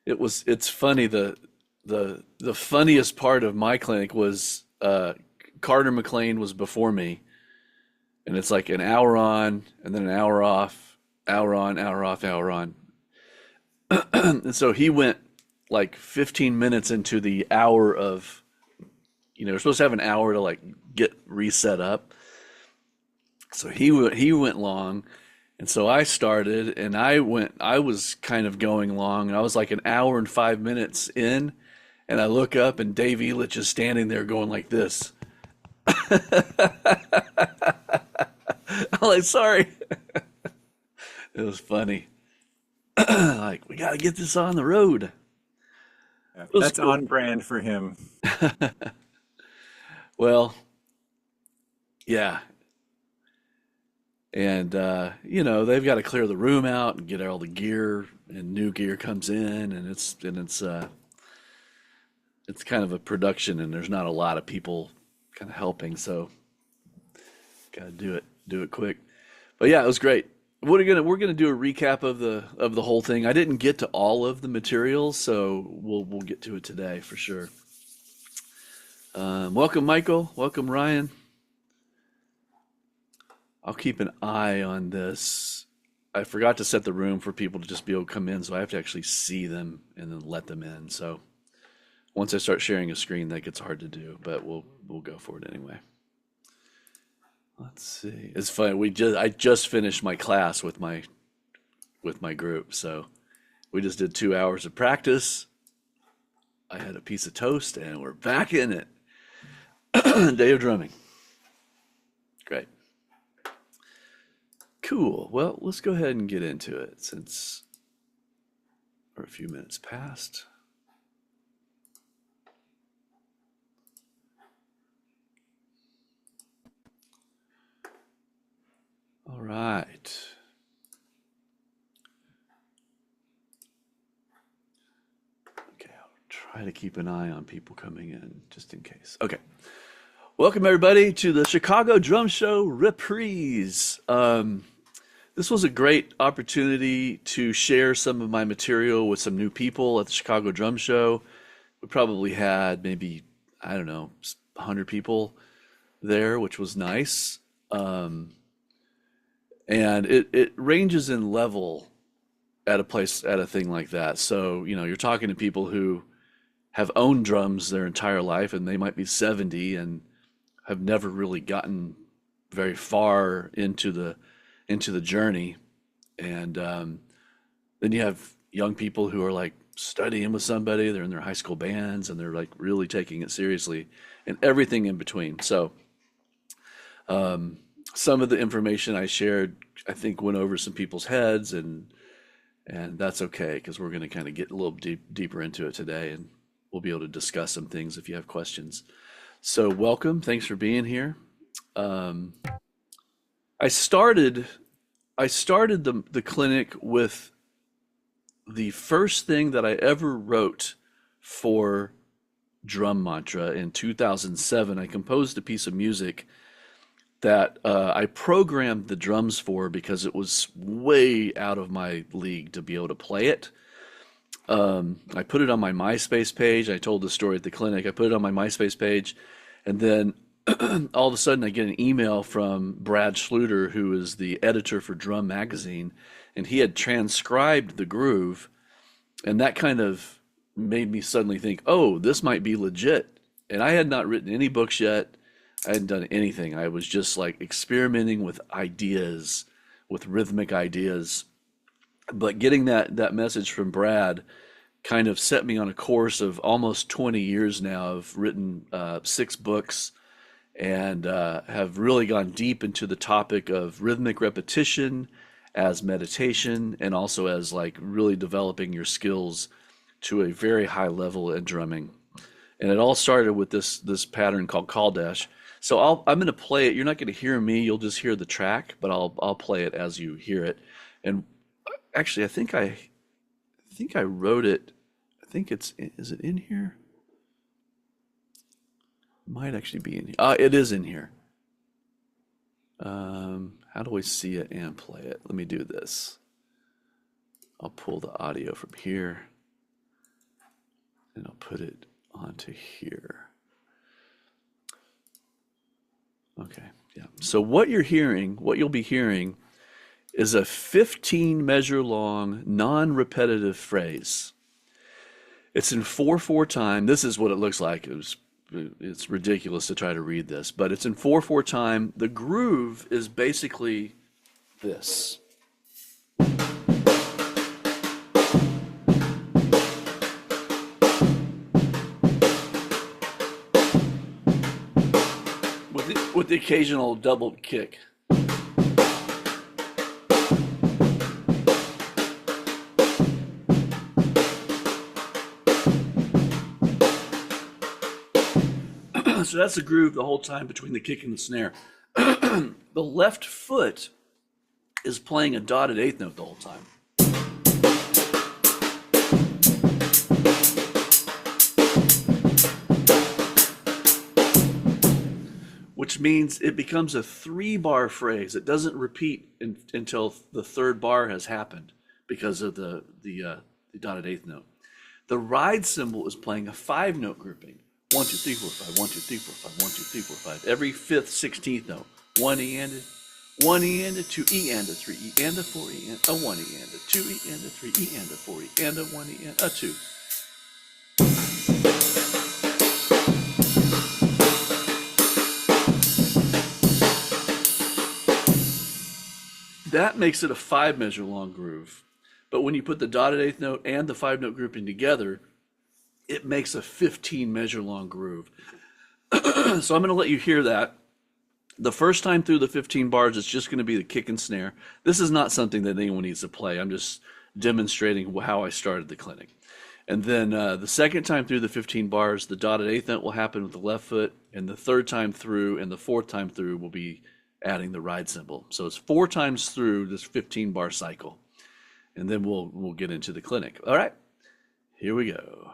It's funny. The funniest part of my clinic was Carter McLean was before me, and it's like an hour on and then an hour off, hour on, hour off, hour on. And so he went like 15 minutes into the hour of, we're supposed to have an hour to like get reset up. So he went long, and so I started, and I was kind of going long, and I was like an hour and 5 minutes in, and I look up, and Dave Elitch is standing there going like this. I'm like, sorry. It was funny. Like, we got to get this on the road. Yeah, It was that's cool. on brand for him. Well, yeah. And, they've got to clear the room out and get all the gear, and new gear comes in, and it's kind of a production, and there's not a lot of people kind of helping, so got to do it quick. But yeah, it was great. We're gonna do a recap of the whole thing. I didn't get to all of the materials, so we'll get to it today for sure. Welcome, Michael. Welcome, Ryan. I'll keep an eye on this. I forgot to set the room for people to just be able to come in, so I have to actually see them and then let them in. So once I start sharing a screen, that gets hard to do, but we'll go for it anyway. Let's see. It's funny. I just finished my class with my group, so we just did 2 hours of practice. I had a piece of toast, and we're back in it. Day of drumming. Great. Cool. Well, let's go ahead and get into it since we're a few minutes past. All right. Okay, I'll try to keep an eye on people coming in just in case. Okay. Welcome, everybody, to the Chicago Drum Show Reprise. This was a great opportunity to share some of my material with some new people at the Chicago Drum Show. We probably had maybe, I don't know, 100 people there, which was nice. And it ranges in level at a thing like that. So, you're talking to people who have owned drums their entire life, and they might be 70 and have never really gotten very far into the journey. And then you have young people who are like studying with somebody, they're in their high school bands, and they're like really taking it seriously, and everything in between. So some of the information I shared, I think, went over some people's heads, and that's okay, because we're going to kind of get a little deeper into it today, and we'll be able to discuss some things if you have questions. So welcome, thanks for being here. Um, I started I started the clinic with the first thing that I ever wrote for drum mantra in 2007. I composed a piece of music that I programmed the drums for because it was way out of my league to be able to play it. I put it on my MySpace page. I told the story at the clinic. I put it on my MySpace page, and then all of a sudden I get an email from Brad Schluter, who is the editor for Drum Magazine, and he had transcribed the groove, and that kind of made me suddenly think, oh, this might be legit. And I had not written any books yet. I hadn't done anything. I was just like experimenting with ideas, with rhythmic ideas. But getting that message from Brad kind of set me on a course of almost 20 years now. I've written 6 books, and have really gone deep into the topic of rhythmic repetition as meditation, and also as like really developing your skills to a very high level in drumming. And it all started with this pattern called call dash. So I'm going to play it. You're not going to hear me. You'll just hear the track, but I'll play it as you hear it. And actually, I think I wrote it. I think is it in here? Might actually be in here. It is in here. How do we see it and play it? Let me do this. I'll pull the audio from here. and I'll put it onto here. Okay, yeah. So what you'll be hearing is a 15 measure long, non-repetitive phrase. It's in 4/4 time. This is what it looks like. It's ridiculous to try to read this, but it's in 4/4 time. The groove is basically this. With the occasional double kick. So that's the groove the whole time between the kick and the snare. The left foot is playing a dotted eighth note the whole time. Which means it becomes a 3-bar phrase. It doesn't repeat until the 3rd bar has happened because of the dotted eighth note. The ride cymbal is playing a 5-note grouping. 1, 2, 3, 4, 5, 1, 2, 3, 4, 5, 1, 2, 3, 4, 5. Every 5th, 16th note. 1 E and 1 E and 2 E and 3 E and 4 E and 1 E and 2 E and 3 E and 4 E and 1 E and 2. That makes it a 5 measure long groove. But when you put the dotted eighth note and the 5-note grouping together, it makes a 15 measure long groove. So I'm going to let you hear that. The first time through the 15 bars, it's just going to be the kick and snare. This is not something that anyone needs to play. I'm just demonstrating how I started the clinic. And then the second time through the 15 bars, the dotted eighth note will happen with the left foot, and the third time through and the fourth time through will be adding the ride cymbal. So it's 4 times through this 15 bar cycle. And then we'll get into the clinic. All right, here we go.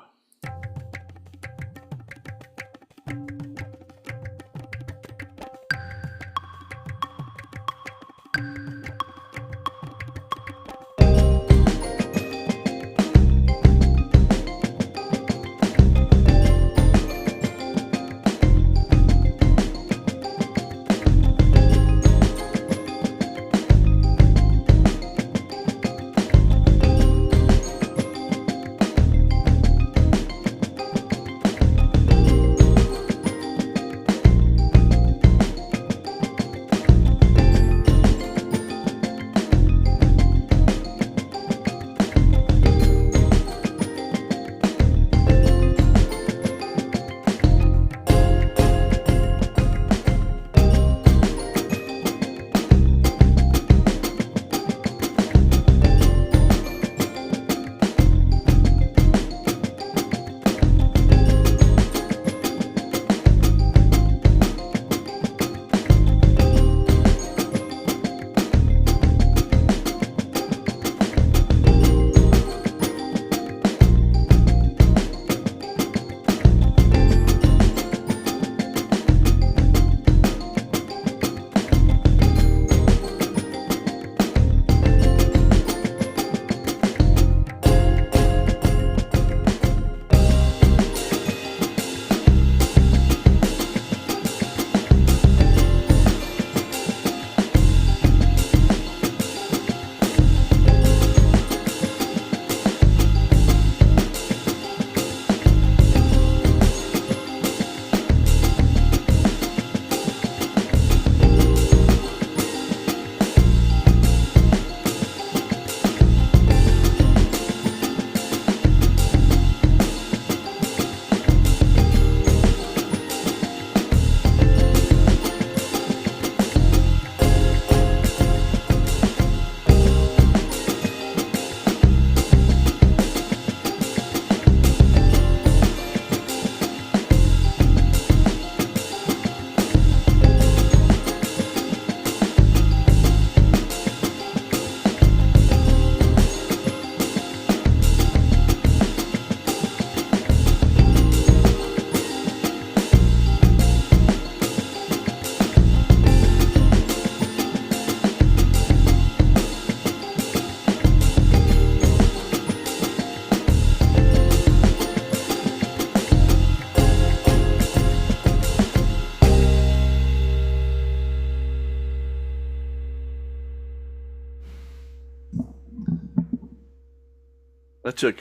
That took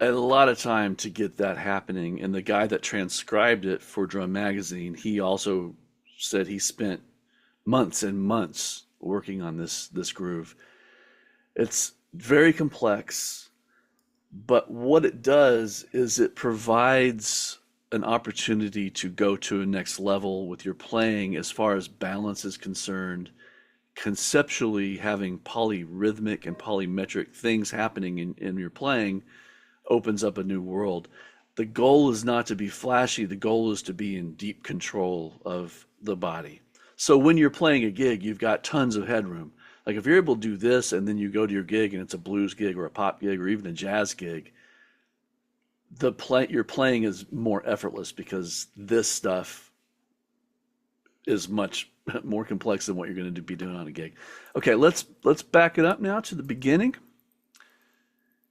a lot of time to get that happening. And the guy that transcribed it for Drum Magazine, he also said he spent months and months working on this groove. It's very complex, but what it does is it provides an opportunity to go to a next level with your playing as far as balance is concerned. Conceptually, having polyrhythmic and polymetric things happening in your playing opens up a new world. The goal is not to be flashy, the goal is to be in deep control of the body. So when you're playing a gig, you've got tons of headroom. Like if you're able to do this and then you go to your gig and it's a blues gig or a pop gig or even a jazz gig, your playing is more effortless because this stuff is much more complex than what you're going to be doing on a gig. Okay, let's back it up now to the beginning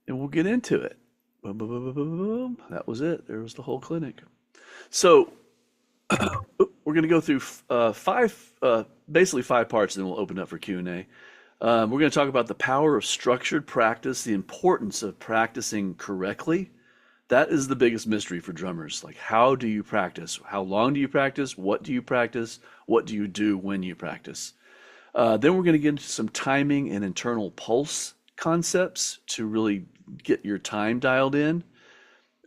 and we'll get into it. Boom, boom, boom, boom, boom, boom. That was it. There was the whole clinic. So we're going to go through basically five parts, and then we'll open up for Q&A. We're going to talk about the power of structured practice, the importance of practicing correctly. That is the biggest mystery for drummers. Like, how do you practice? How long do you practice? What do you practice? What do you do when you practice? Then we're going to get into some timing and internal pulse concepts to really get your time dialed in.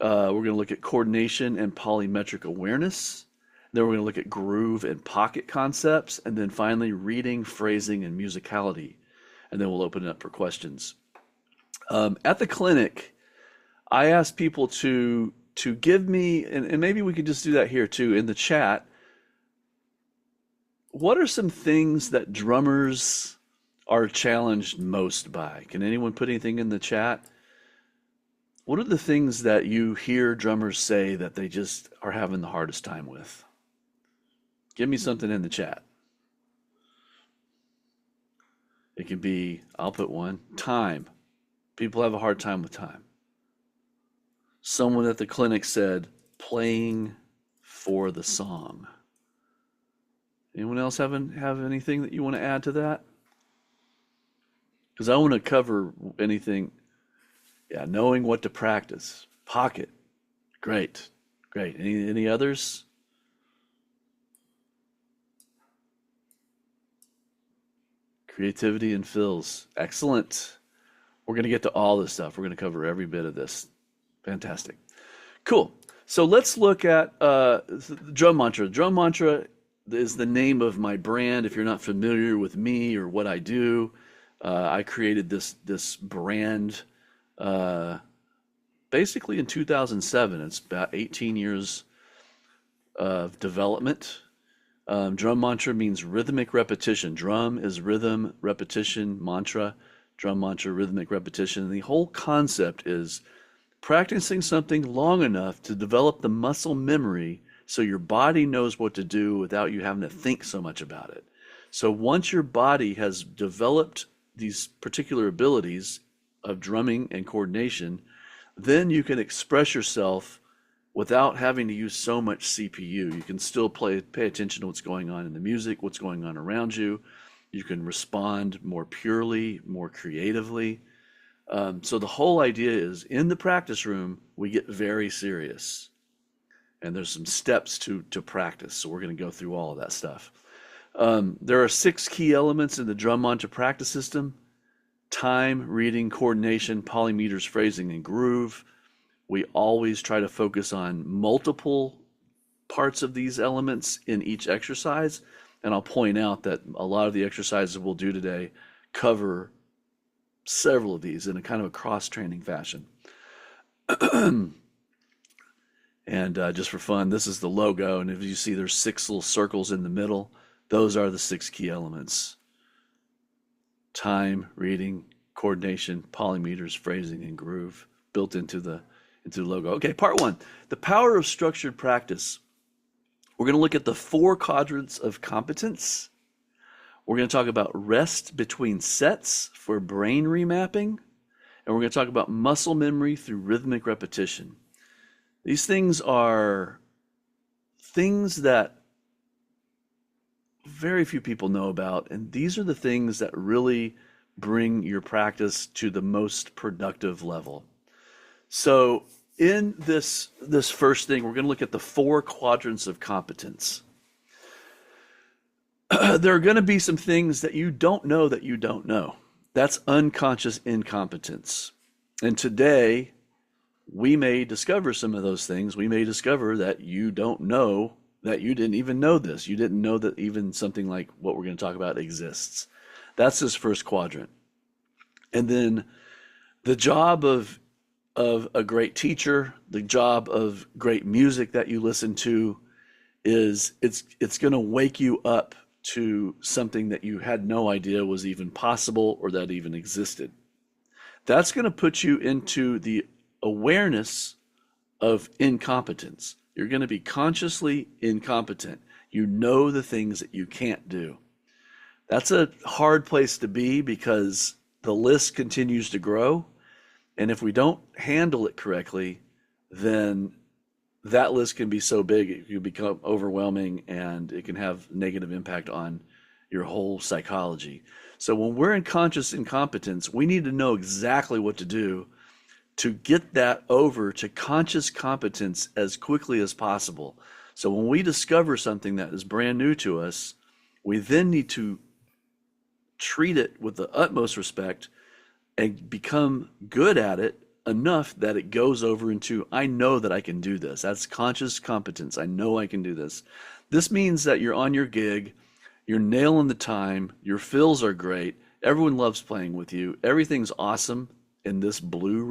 We're going to look at coordination and polymetric awareness. Then we're going to look at groove and pocket concepts. And then finally, reading, phrasing, and musicality. And then we'll open it up for questions. At the clinic, I asked people to give me, and maybe we could just do that here too, in the chat. What are some things that drummers are challenged most by? Can anyone put anything in the chat? What are the things that you hear drummers say that they just are having the hardest time with? Give me something in the chat. It can be, I'll put one, time. People have a hard time with time. Someone at the clinic said, playing for the song. Anyone else have anything that you want to add to that? Because I want to cover anything. Yeah, knowing what to practice. Pocket. Great. Great. Any others? Creativity and fills. Excellent. We're going to get to all this stuff. We're going to cover every bit of this. Fantastic. Cool. So let's look at drum mantra. Drum mantra is the name of my brand. If you're not familiar with me or what I do, I created this brand basically in 2007. It's about 18 years of development. Drum mantra means rhythmic repetition. Drum is rhythm, repetition, mantra. Drum mantra, rhythmic repetition. And the whole concept is practicing something long enough to develop the muscle memory so your body knows what to do without you having to think so much about it. So once your body has developed these particular abilities of drumming and coordination, then you can express yourself without having to use so much CPU. You can still pay attention to what's going on in the music, what's going on around you. You can respond more purely, more creatively. So the whole idea is in the practice room, we get very serious. And there's some steps to practice. So we're going to go through all of that stuff. There are 6 key elements in the drum mantra practice system: time, reading, coordination, polymeters, phrasing, and groove. We always try to focus on multiple parts of these elements in each exercise. And I'll point out that a lot of the exercises we'll do today cover several of these in a kind of a cross-training fashion. And just for fun, this is the logo. And if you see there's 6 little circles in the middle, those are the 6 key elements: time, reading, coordination, polymeters, phrasing, and groove built into the logo. Okay, part 1, the power of structured practice. We're going to look at the 4 quadrants of competence. We're going to talk about rest between sets for brain remapping. And we're going to talk about muscle memory through rhythmic repetition. These things are things that very few people know about. And these are the things that really bring your practice to the most productive level. So in this first thing, we're going to look at the 4 quadrants of competence. There are going to be some things that you don't know that you don't know. That's unconscious incompetence. And today, we may discover some of those things. We may discover that you don't know that you didn't even know this. You didn't know that even something like what we're going to talk about exists. That's this first quadrant. And then the job of a great teacher, the job of great music that you listen to is it's going to wake you up to something that you had no idea was even possible or that even existed. That's going to put you into the awareness of incompetence. You're going to be consciously incompetent. You know the things that you can't do. That's a hard place to be because the list continues to grow. And if we don't handle it correctly, then that list can be so big, it can become overwhelming and it can have negative impact on your whole psychology. So when we're in conscious incompetence, we need to know exactly what to do to get that over to conscious competence as quickly as possible. So when we discover something that is brand new to us, we then need to treat it with the utmost respect and become good at it enough that it goes over into, I know that I can do this. That's conscious competence. I know I can do this. This means that you're on your gig, you're nailing the time, your fills are great, everyone loves playing with you, everything's awesome in this blue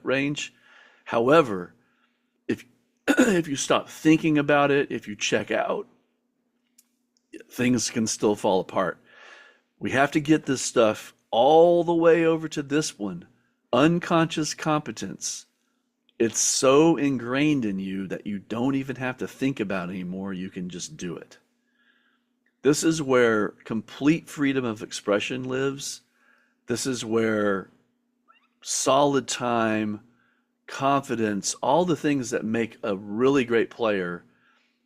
range. However, if if you stop thinking about it, if you check out, things can still fall apart. We have to get this stuff all the way over to this one, unconscious competence. It's so ingrained in you that you don't even have to think about it anymore. You can just do it. This is where complete freedom of expression lives. This is where solid time, confidence, all the things that make a really great player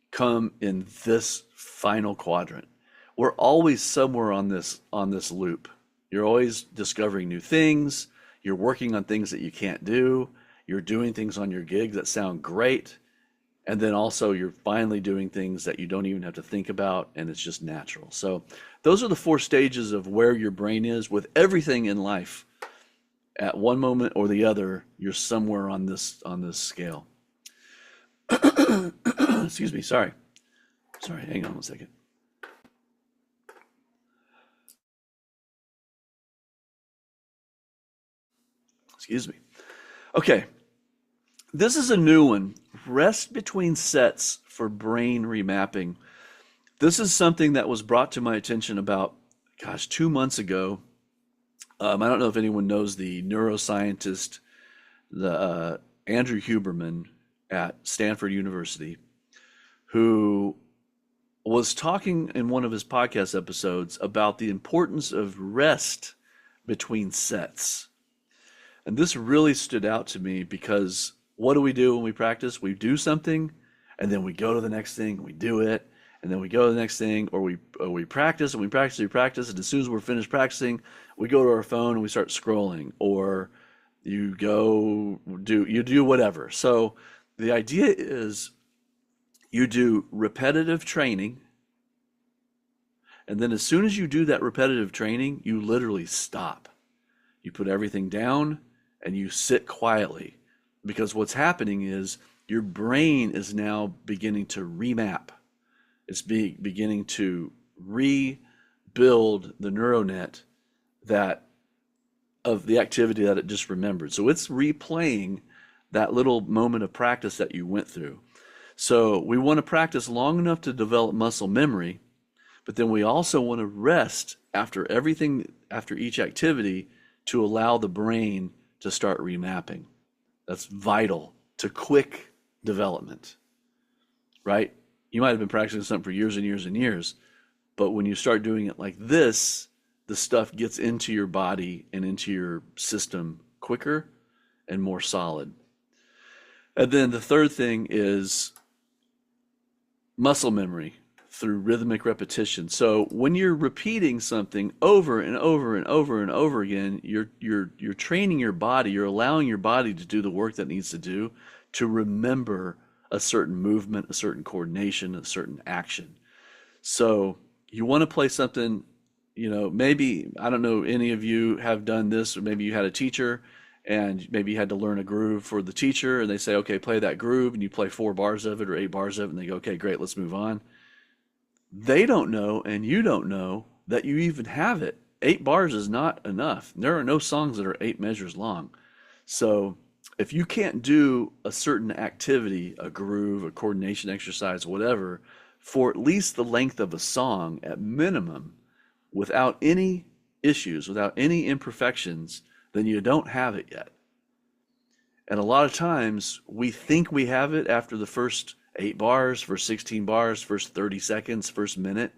come in this final quadrant. We're always somewhere on this loop. You're always discovering new things. You're working on things that you can't do. You're doing things on your gig that sound great. And then also you're finally doing things that you don't even have to think about, and it's just natural. So those are the 4 stages of where your brain is with everything in life. At one moment or the other, you're somewhere on this scale. Excuse me, sorry, hang on one second. Excuse me. Okay, this is a new one. Rest between sets for brain remapping. This is something that was brought to my attention about, 2 months ago. I don't know if anyone knows the neuroscientist, the Andrew Huberman at Stanford University, who was talking in one of his podcast episodes about the importance of rest between sets. And this really stood out to me because what do we do when we practice? We do something, and then we go to the next thing, we do it, and then we go to the next thing, or we practice, and we practice, and as soon as we're finished practicing, we go to our phone and we start scrolling, or you do whatever. So the idea is you do repetitive training, and then as soon as you do that repetitive training, you literally stop. You put everything down and you sit quietly, because what's happening is your brain is now beginning to remap. It's beginning to rebuild the neural net that of the activity that it just remembered. So it's replaying that little moment of practice that you went through. So we want to practice long enough to develop muscle memory, but then we also want to rest after each activity to allow the brain to start remapping. That's vital to quick development, right? You might have been practicing something for years and years and years, but when you start doing it like this, the stuff gets into your body and into your system quicker and more solid. And then the third thing is muscle memory. through rhythmic repetition. So when you're repeating something over and over and over and over again, you're training your body, you're allowing your body to do the work that it needs to do to remember a certain movement, a certain coordination, a certain action. So you want to play something, maybe, I don't know, any of you have done this, or maybe you had a teacher and maybe you had to learn a groove for the teacher and they say, okay, play that groove, and you play 4 bars of it or 8 bars of it, and they go, okay, great, let's move on. They don't know, and you don't know that you even have it. 8 bars is not enough. There are no songs that are 8 measures long. So if you can't do a certain activity, a groove, a coordination exercise, whatever, for at least the length of a song at minimum, without any issues, without any imperfections, then you don't have it yet. And a lot of times we think we have it after the first 8 bars, first 16 bars, first 30 seconds, first minute.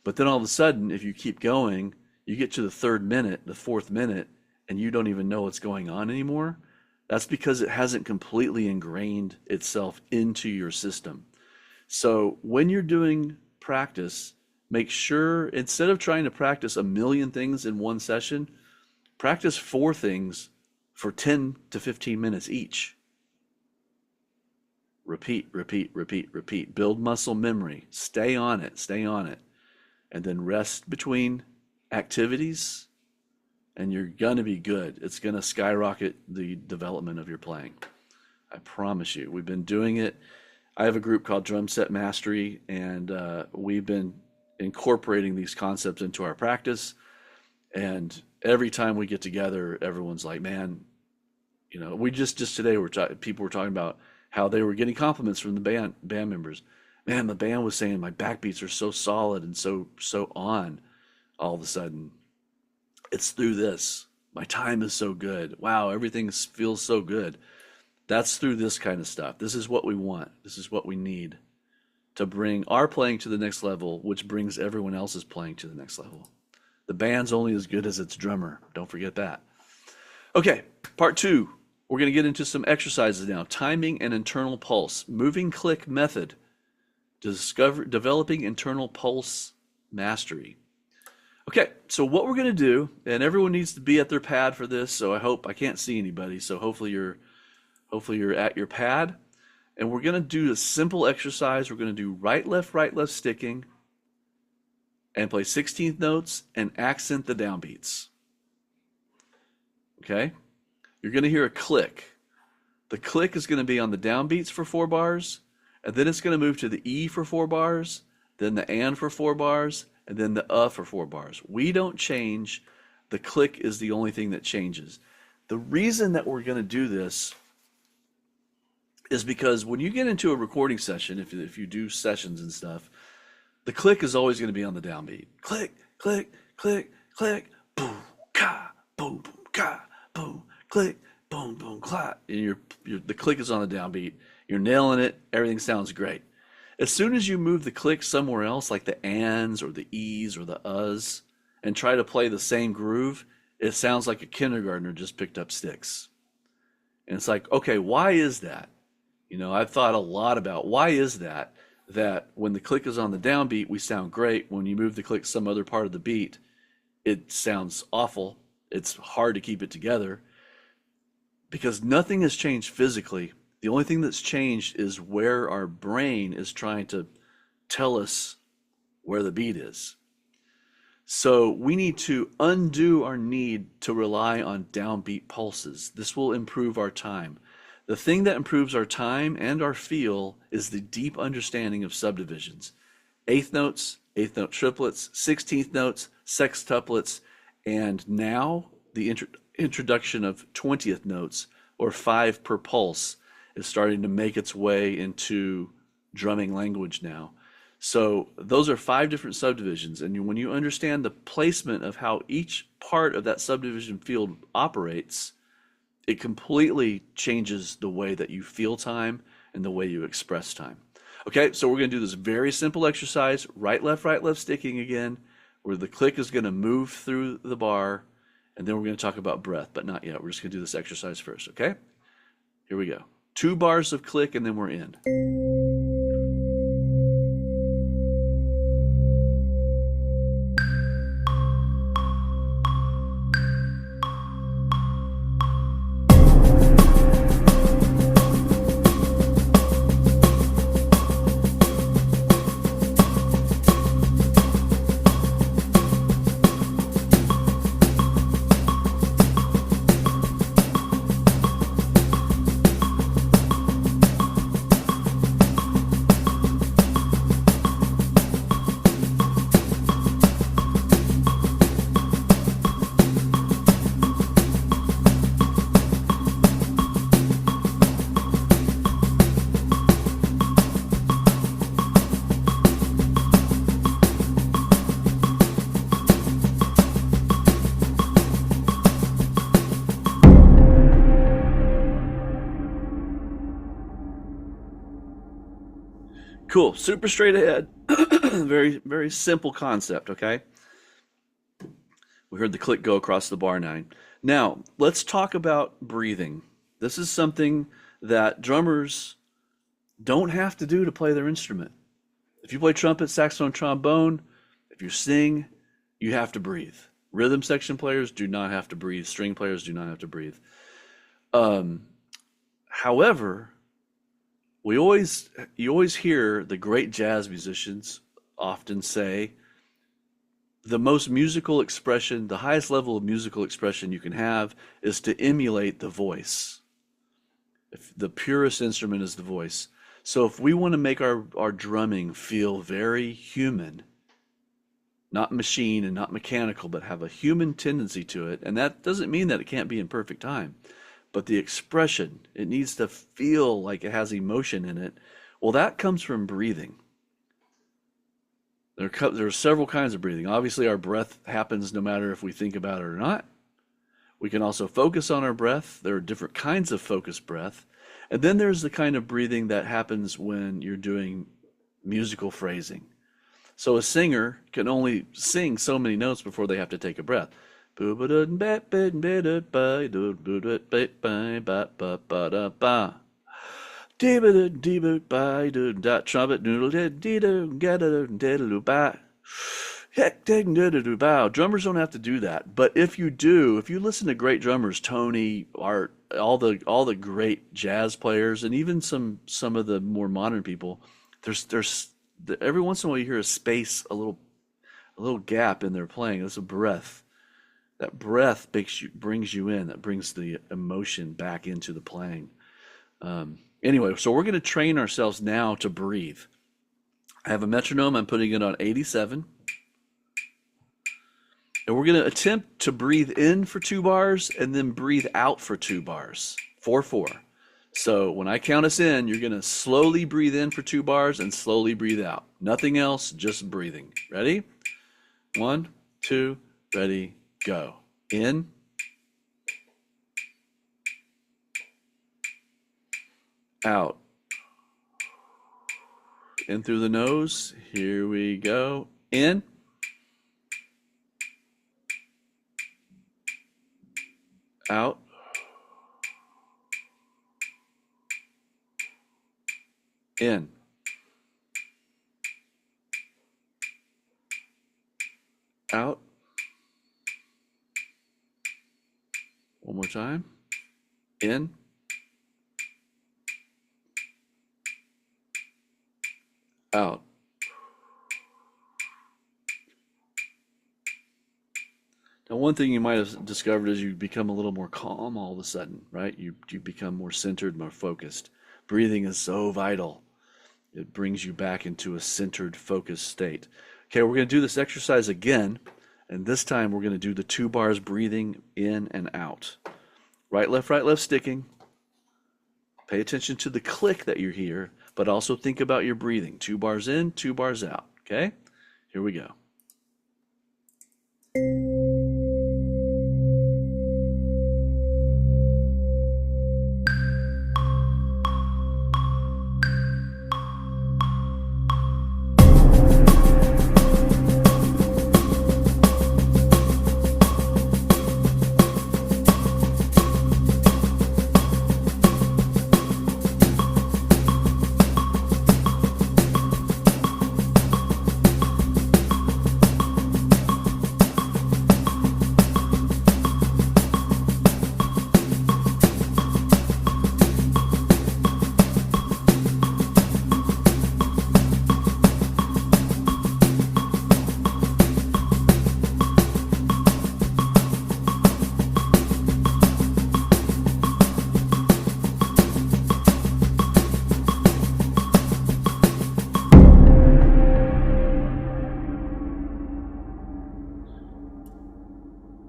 But then all of a sudden, if you keep going, you get to the 3rd minute, the 4th minute, and you don't even know what's going on anymore. That's because it hasn't completely ingrained itself into your system. So when you're doing practice, make sure instead of trying to practice a million things in one session, practice 4 things for 10 to 15 minutes each. Repeat, repeat, repeat, repeat. Build muscle memory. Stay on it, stay on it. And then rest between activities, and you're going to be good. It's going to skyrocket the development of your playing. I promise you. We've been doing it. I have a group called Drum Set Mastery, and we've been incorporating these concepts into our practice. And every time we get together, everyone's like, man, we just today people were talking about how they were getting compliments from the band members. Man, the band was saying my backbeats are so solid and so on. All of a sudden, it's through this. My time is so good. Wow, everything feels so good. That's through this kind of stuff. This is what we want. This is what we need to bring our playing to the next level, which brings everyone else's playing to the next level. The band's only as good as its drummer. Don't forget that. Okay, part 2. We're going to get into some exercises now. Timing and internal pulse. Moving click method. Developing internal pulse mastery. Okay, so what we're going to do, and everyone needs to be at their pad for this, so I can't see anybody, so hopefully you're at your pad. And we're going to do a simple exercise. We're going to do right, left sticking, and play 16th notes and accent the downbeats. Okay? You're going to hear a click. The click is going to be on the downbeats for 4 bars, and then it's going to move to the E for 4 bars, then the and for 4 bars, and then the for 4 bars. We don't change. The click is the only thing that changes. The reason that we're going to do this is because when you get into a recording session, if you do sessions and stuff, the click is always going to be on the downbeat. Click, click, click, click, boom, ka, boom, boom, ka, boom, click, boom, boom, clap. And the click is on the downbeat. You're nailing it. Everything sounds great. As soon as you move the click somewhere else, like the ands or the e's or the uhs, and try to play the same groove, it sounds like a kindergartner just picked up sticks. And it's like, okay, why is that? I've thought a lot about why is that when the click is on the downbeat, we sound great. When you move the click some other part of the beat, it sounds awful. It's hard to keep it together because nothing has changed physically. The only thing that's changed is where our brain is trying to tell us where the beat is. So we need to undo our need to rely on downbeat pulses. This will improve our time. The thing that improves our time and our feel is the deep understanding of subdivisions. 8th notes, 8th note triplets, 16th notes, sextuplets, and now the introduction of 20th notes, or 5 per pulse, is starting to make its way into drumming language now. So those are 5 different subdivisions, and when you understand the placement of how each part of that subdivision field operates, it completely changes the way that you feel time and the way you express time. Okay, so we're going to do this very simple exercise, right, left sticking again, where the click is going to move through the bar, and then we're going to talk about breath, but not yet. We're just going to do this exercise first, okay? Here we go. 2 bars of click, and then we're in. Cool. Super straight ahead. Very, very simple concept, okay? We heard the click go across the bar nine. Now, let's talk about breathing. This is something that drummers don't have to do to play their instrument. If you play trumpet, saxophone, trombone, if you sing, you have to breathe. Rhythm section players do not have to breathe. String players do not have to breathe. However, you always hear the great jazz musicians often say the most musical expression, the highest level of musical expression you can have is to emulate the voice. If the purest instrument is the voice. So if we want to make our drumming feel very human, not machine and not mechanical, but have a human tendency to it, and that doesn't mean that it can't be in perfect time, but the expression, it needs to feel like it has emotion in it. Well, that comes from breathing. There are several kinds of breathing. Obviously, our breath happens no matter if we think about it or not. We can also focus on our breath. There are different kinds of focused breath. And then there's the kind of breathing that happens when you're doing musical phrasing. So a singer can only sing so many notes before they have to take a breath. Trumpet drummers don't have to do that, but if you do, if you listen to great drummers, Tony, Art, all the great jazz players, and even some of the more modern people, there's every once in a while you hear a space, a little gap in their playing. It's a breath. That breath brings you in. That brings the emotion back into the playing. Anyway, so we're going to train ourselves now to breathe. I have a metronome. I'm putting it on 87. And we're going to attempt to breathe in for 2 bars and then breathe out for 2 bars. 4/4. So when I count us in, you're going to slowly breathe in for 2 bars and slowly breathe out. Nothing else, just breathing. Ready? 1, 2, ready, go. In. Out. In through the nose. Here we go. In. Out. In. Out. One more time. In. Out. Now, one thing you might have discovered is you become a little more calm all of a sudden, right? You become more centered, more focused. Breathing is so vital. It brings you back into a centered, focused state. Okay, we're going to do this exercise again, and this time we're going to do the 2 bars breathing in and out. Right, left sticking. Pay attention to the click that you hear, but also think about your breathing. 2 bars in, 2 bars out. Okay, here we go.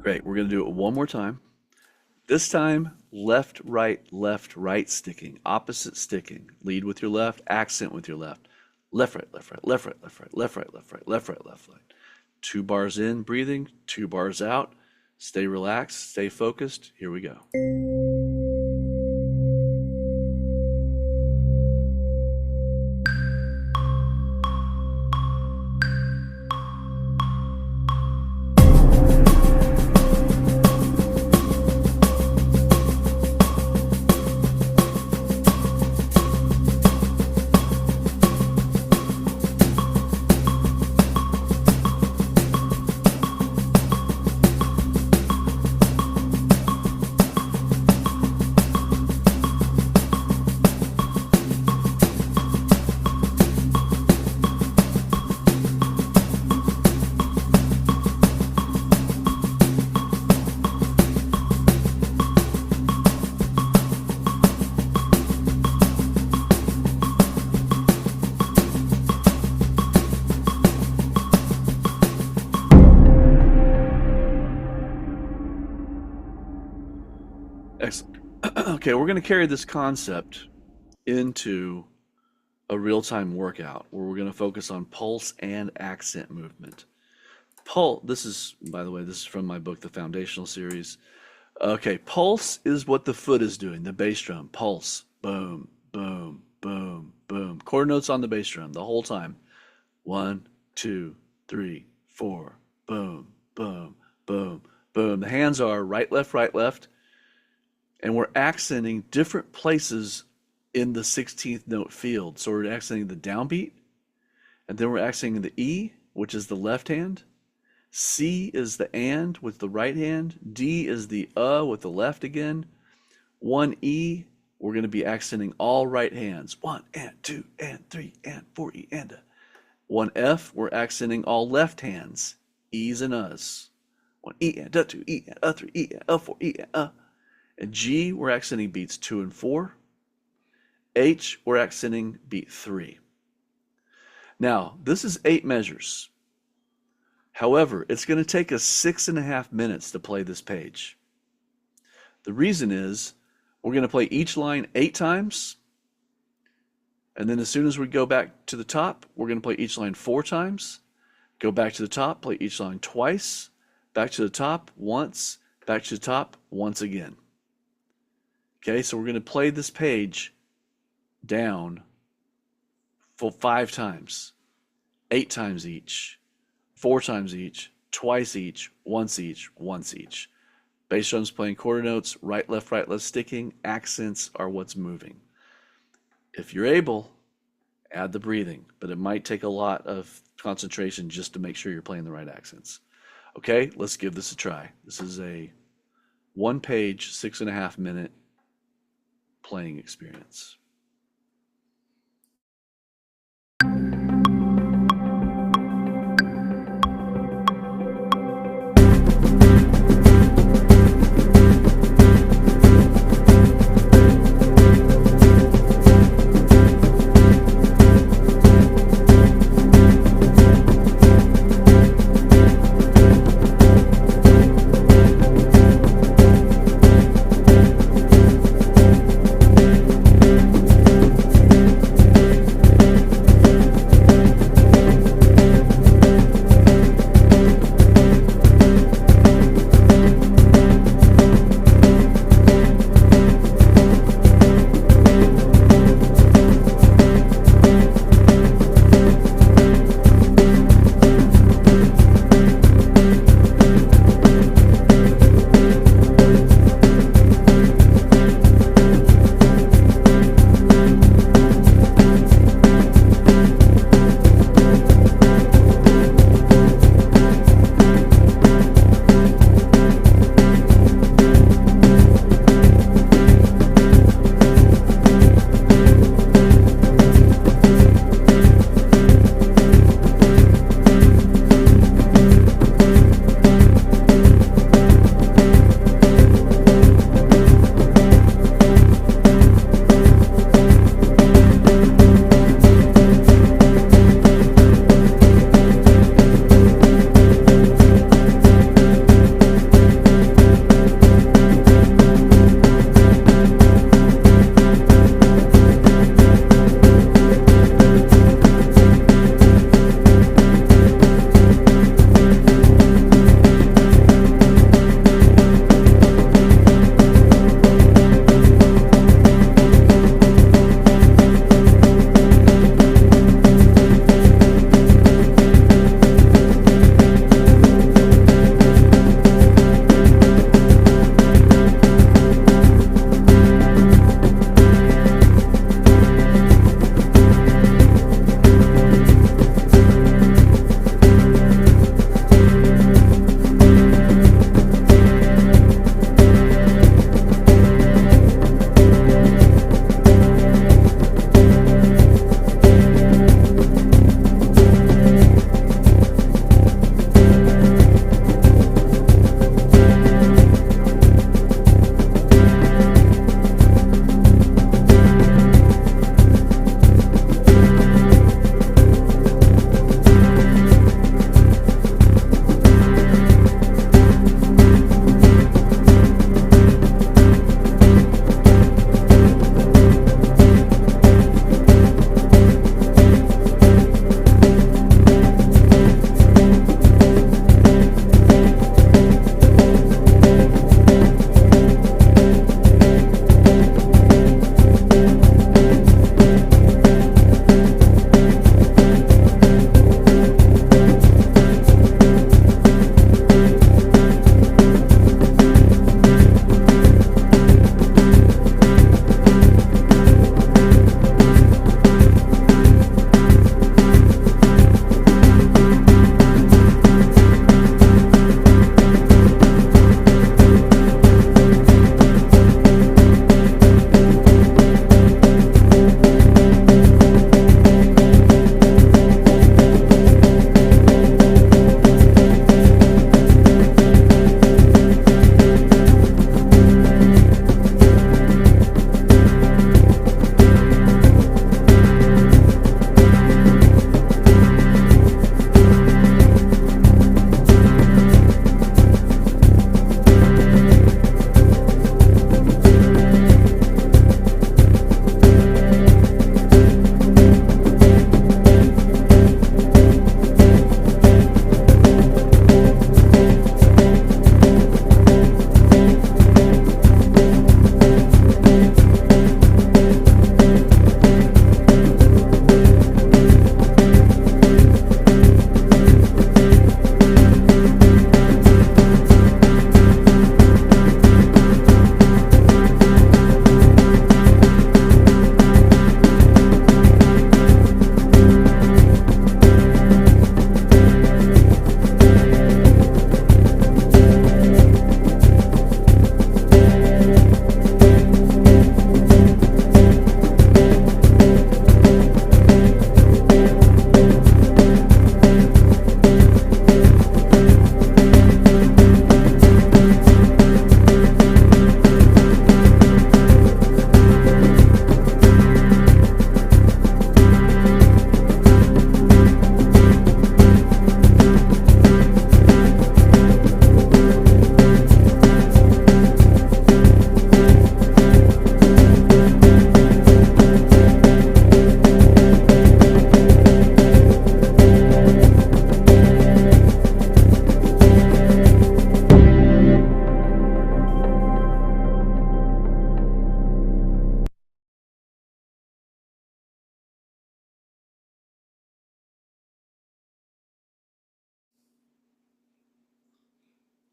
Great, we're going to do it one more time. This time, left, right sticking, opposite sticking. Lead with your left, accent with your left. Left, right, left, right, left, right, left, right, left, right, left, right, left, right, left, right. 2 bars in, breathing, 2 bars out. Stay relaxed, stay focused. Here we go. Okay, we're going to carry this concept into a real-time workout where we're going to focus on pulse and accent movement. This is, by the way, this is from my book, The Foundational Series. Okay, pulse is what the foot is doing, the bass drum. Pulse, boom, boom, boom, boom. Quarter notes on the bass drum the whole time. 1, 2, 3, 4, boom, boom, boom, boom. The hands are right, left, and we're accenting different places in the 16th note field. So we're accenting the downbeat, and then we're accenting the E, which is the left hand. C is the and with the right hand. D is the with the left again. 1E, we're going to be accenting all right hands. 1 and 2 and 3 and 4 E and 1F, we're accenting all left hands. E's and U's. 1 E and 2 E and 3 E and 4 E and And G, we're accenting beats 2 and 4. H, we're accenting beat 3. Now, this is 8 measures. However, it's going to take us 6.5 minutes to play this page. The reason is we're going to play each line 8 times, and then as soon as we go back to the top, we're going to play each line 4 times, go back to the top, play each line twice, back to the top once, back to the top once again. Okay, so we're going to play this page down for 5 times, 8 times each, 4 times each, twice each, once each, once each. Bass drums playing quarter notes, right, left, sticking. Accents are what's moving. If you're able, add the breathing, but it might take a lot of concentration just to make sure you're playing the right accents. Okay, let's give this a try. This is a 1-page, 6.5 minute playing experience.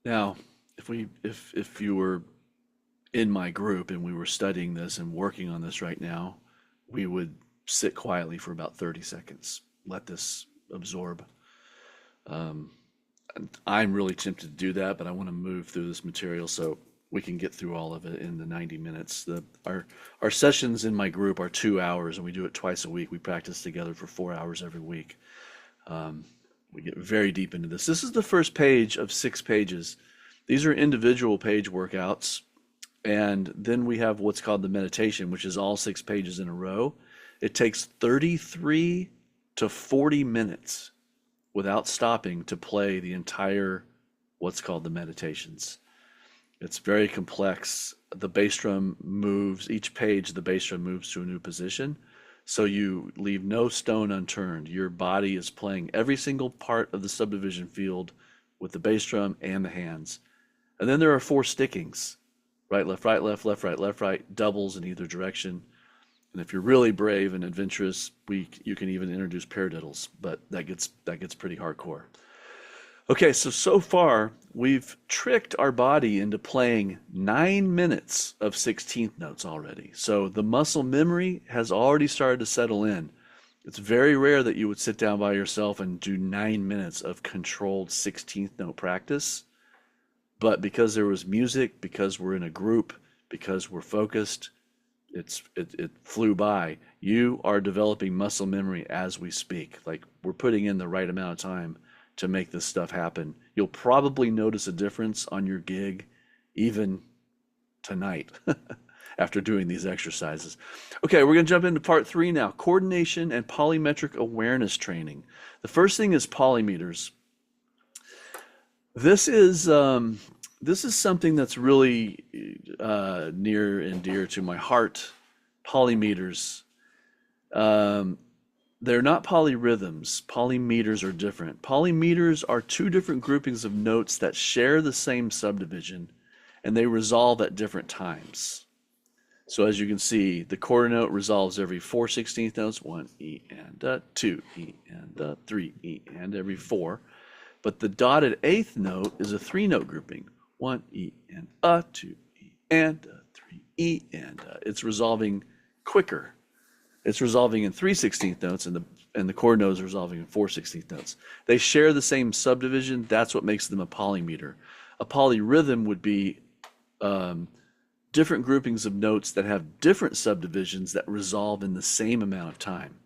Now, if you were in my group and we were studying this and working on this right now, we would sit quietly for about 30 seconds, let this absorb. Um, and I'm really tempted to do that, but I want to move through this material so we can get through all of it in the 90 minutes. Our sessions in my group are 2 hours, and we do it twice a week. We practice together for 4 hours every week. Um, we get very deep into this. This is the first page of 6 pages. These are individual page workouts. And then we have what's called the meditation, which is all 6 pages in a row. It takes 33 to 40 minutes without stopping to play the entire what's called the meditations. It's very complex. The bass drum moves, each page, the bass drum moves to a new position. So you leave no stone unturned. Your body is playing every single part of the subdivision field with the bass drum and the hands. And then there are 4 stickings. Right, left, left, right, doubles in either direction. And if you're really brave and adventurous, you can even introduce paradiddles, but that gets pretty hardcore. Okay, so far we've tricked our body into playing 9 minutes of 16th notes already. So the muscle memory has already started to settle in. It's very rare that you would sit down by yourself and do 9 minutes of controlled 16th note practice. But because there was music, because we're in a group, because we're focused, it flew by. You are developing muscle memory as we speak. Like, we're putting in the right amount of time to make this stuff happen. You'll probably notice a difference on your gig even tonight after doing these exercises. Okay, we're going to jump into part 3 now. Coordination and polymetric awareness training. The first thing is polymeters. This is something that's really near and dear to my heart. Polymeters. They're not polyrhythms. Polymeters are different. Polymeters are 2 different groupings of notes that share the same subdivision, and they resolve at different times. So as you can see, the quarter note resolves every 4/16 notes, 1 E and 2 E and 3 E and every 4. But the dotted 8th note is a 3-note grouping. 1 E and 2 E and 3 E and it's resolving quicker. It's resolving in 3/16 notes, and the chord note is resolving in 4/16 notes. They share the same subdivision. That's what makes them a polymeter. A polyrhythm would be different groupings of notes that have different subdivisions that resolve in the same amount of time.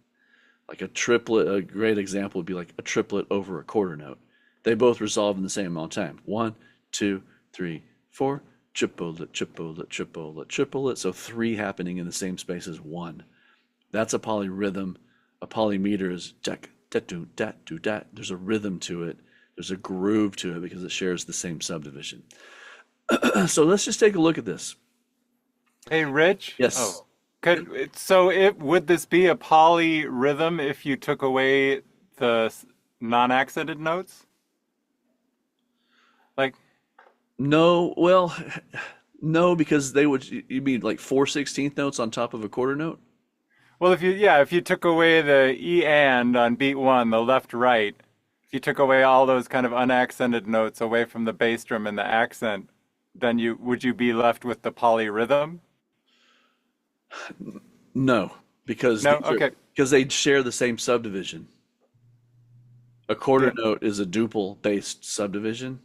Like a triplet, a great example would be like a triplet over a quarter note. They both resolve in the same amount of time. 1, 2, 3, 4, triplet, triplet, triplet, triplet. So 3 happening in the same space as 1. That's a polyrhythm. A polymeter is jack, dat, do, dat, do, dat. There's a rhythm to it. There's a groove to it because it shares the same subdivision. So let's just take a look at this. Hey, Rich. Yes. Oh, would this be a polyrhythm if you took away the non-accented notes? Like, No, well, no, because they would, you mean like 4/16 notes on top of a quarter note? well, if you took away the E and on beat 1, the left right, if you took away all those kind of unaccented notes away from the bass drum and the accent, then would you be left with the polyrhythm? No, because No? Okay. because they share the same subdivision. A quarter Yeah. note is a duple-based subdivision.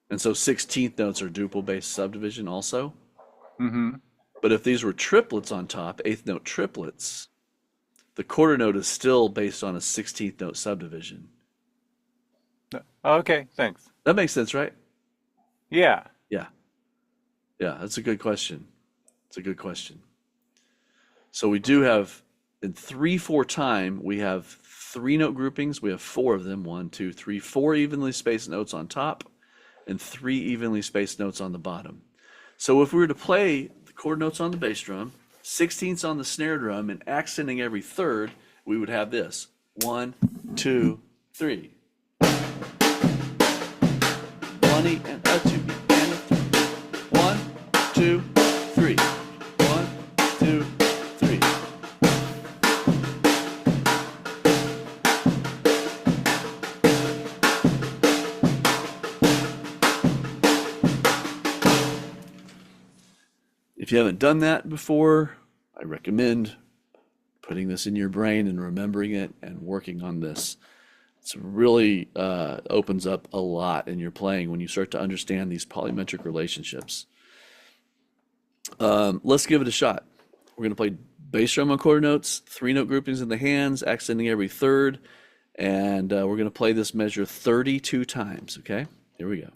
And so 16th notes are duple-based subdivision also. Mm-hmm. But if these were triplets on top, 8th note triplets, the quarter note is still based on a 16th note subdivision. Okay, thanks. That makes sense, right? Yeah. Yeah. Yeah, that's a good question. It's a good question. So we do have, in 3/4 time, we have 3-note groupings. We have 4 of them. 1, 2, 3, 4 evenly spaced notes on top and 3 evenly spaced notes on the bottom. So if we were to play the chord notes on the bass drum, 16ths on the snare drum, and accenting every third, we would have this. 1, 2, 3. 1 E and a 2 E and a 3. 1, 2, 3. 1, 2, 3. If you haven't done that before, I recommend putting this in your brain and remembering it and working on this. It's really opens up a lot in your playing when you start to understand these polymetric relationships. Let's give it a shot. We're going to play bass drum on quarter notes, 3-note groupings in the hands, accenting every third, and we're going to play this measure 32 times, okay? Here we go.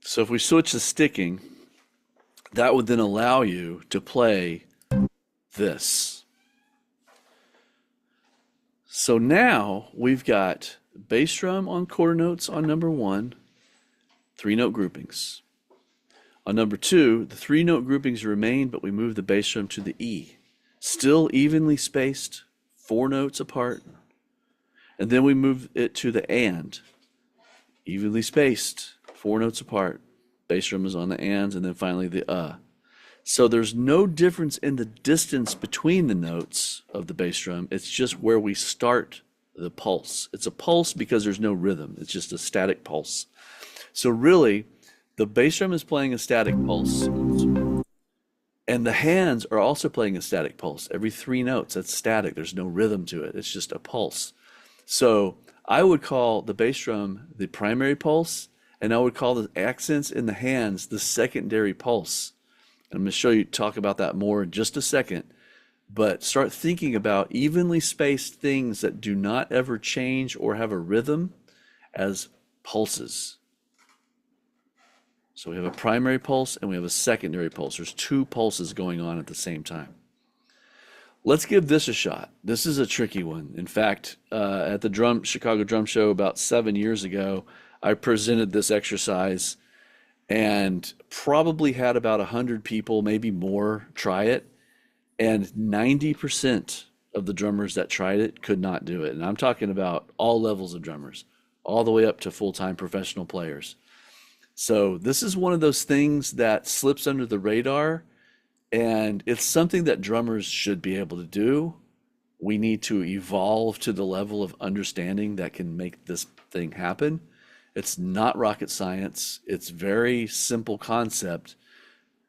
So if we switch to sticking, that would then allow you to play this. So now we've got bass drum on quarter notes on number 1, 3-note groupings. On number 2, the 3-note groupings remain, but we move the bass drum to the E. Still evenly spaced, 4 notes apart. And then we move it to the and. Evenly spaced, 4 notes apart. Bass drum is on the ands, and then finally the. So there's no difference in the distance between the notes of the bass drum. It's just where we start the pulse. It's a pulse because there's no rhythm. It's just a static pulse. So really, the bass drum is playing a static pulse, and the hands are also playing a static pulse. Every 3 notes, that's static. There's no rhythm to it. It's just a pulse. So I would call the bass drum the primary pulse, and I would call the accents in the hands the secondary pulse. And I'm going to show you, talk about that more in just a second. But start thinking about evenly spaced things that do not ever change or have a rhythm as pulses. So we have a primary pulse and we have a secondary pulse. There's 2 pulses going on at the same time. Let's give this a shot. This is a tricky one. In fact, at the Chicago Drum Show about 7 years ago, I presented this exercise and probably had about 100 people, maybe more, try it. And 90% of the drummers that tried it could not do it. And I'm talking about all levels of drummers, all the way up to full-time professional players. So this is one of those things that slips under the radar, and it's something that drummers should be able to do. We need to evolve to the level of understanding that can make this thing happen. It's not rocket science. It's very simple concept,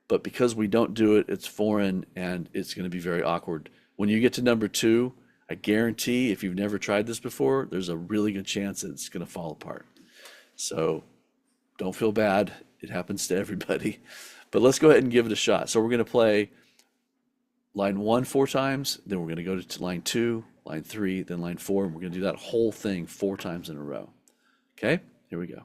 but because we don't do it, it's foreign and it's going to be very awkward. When you get to number 2, I guarantee if you've never tried this before, there's a really good chance that it's going to fall apart. So don't feel bad. It happens to everybody. But let's go ahead and give it a shot. So we're going to play line 1 4 times, then we're going to go to line 2, line 3, then line 4, and we're going to do that whole thing 4 times in a row. Okay? Here we go.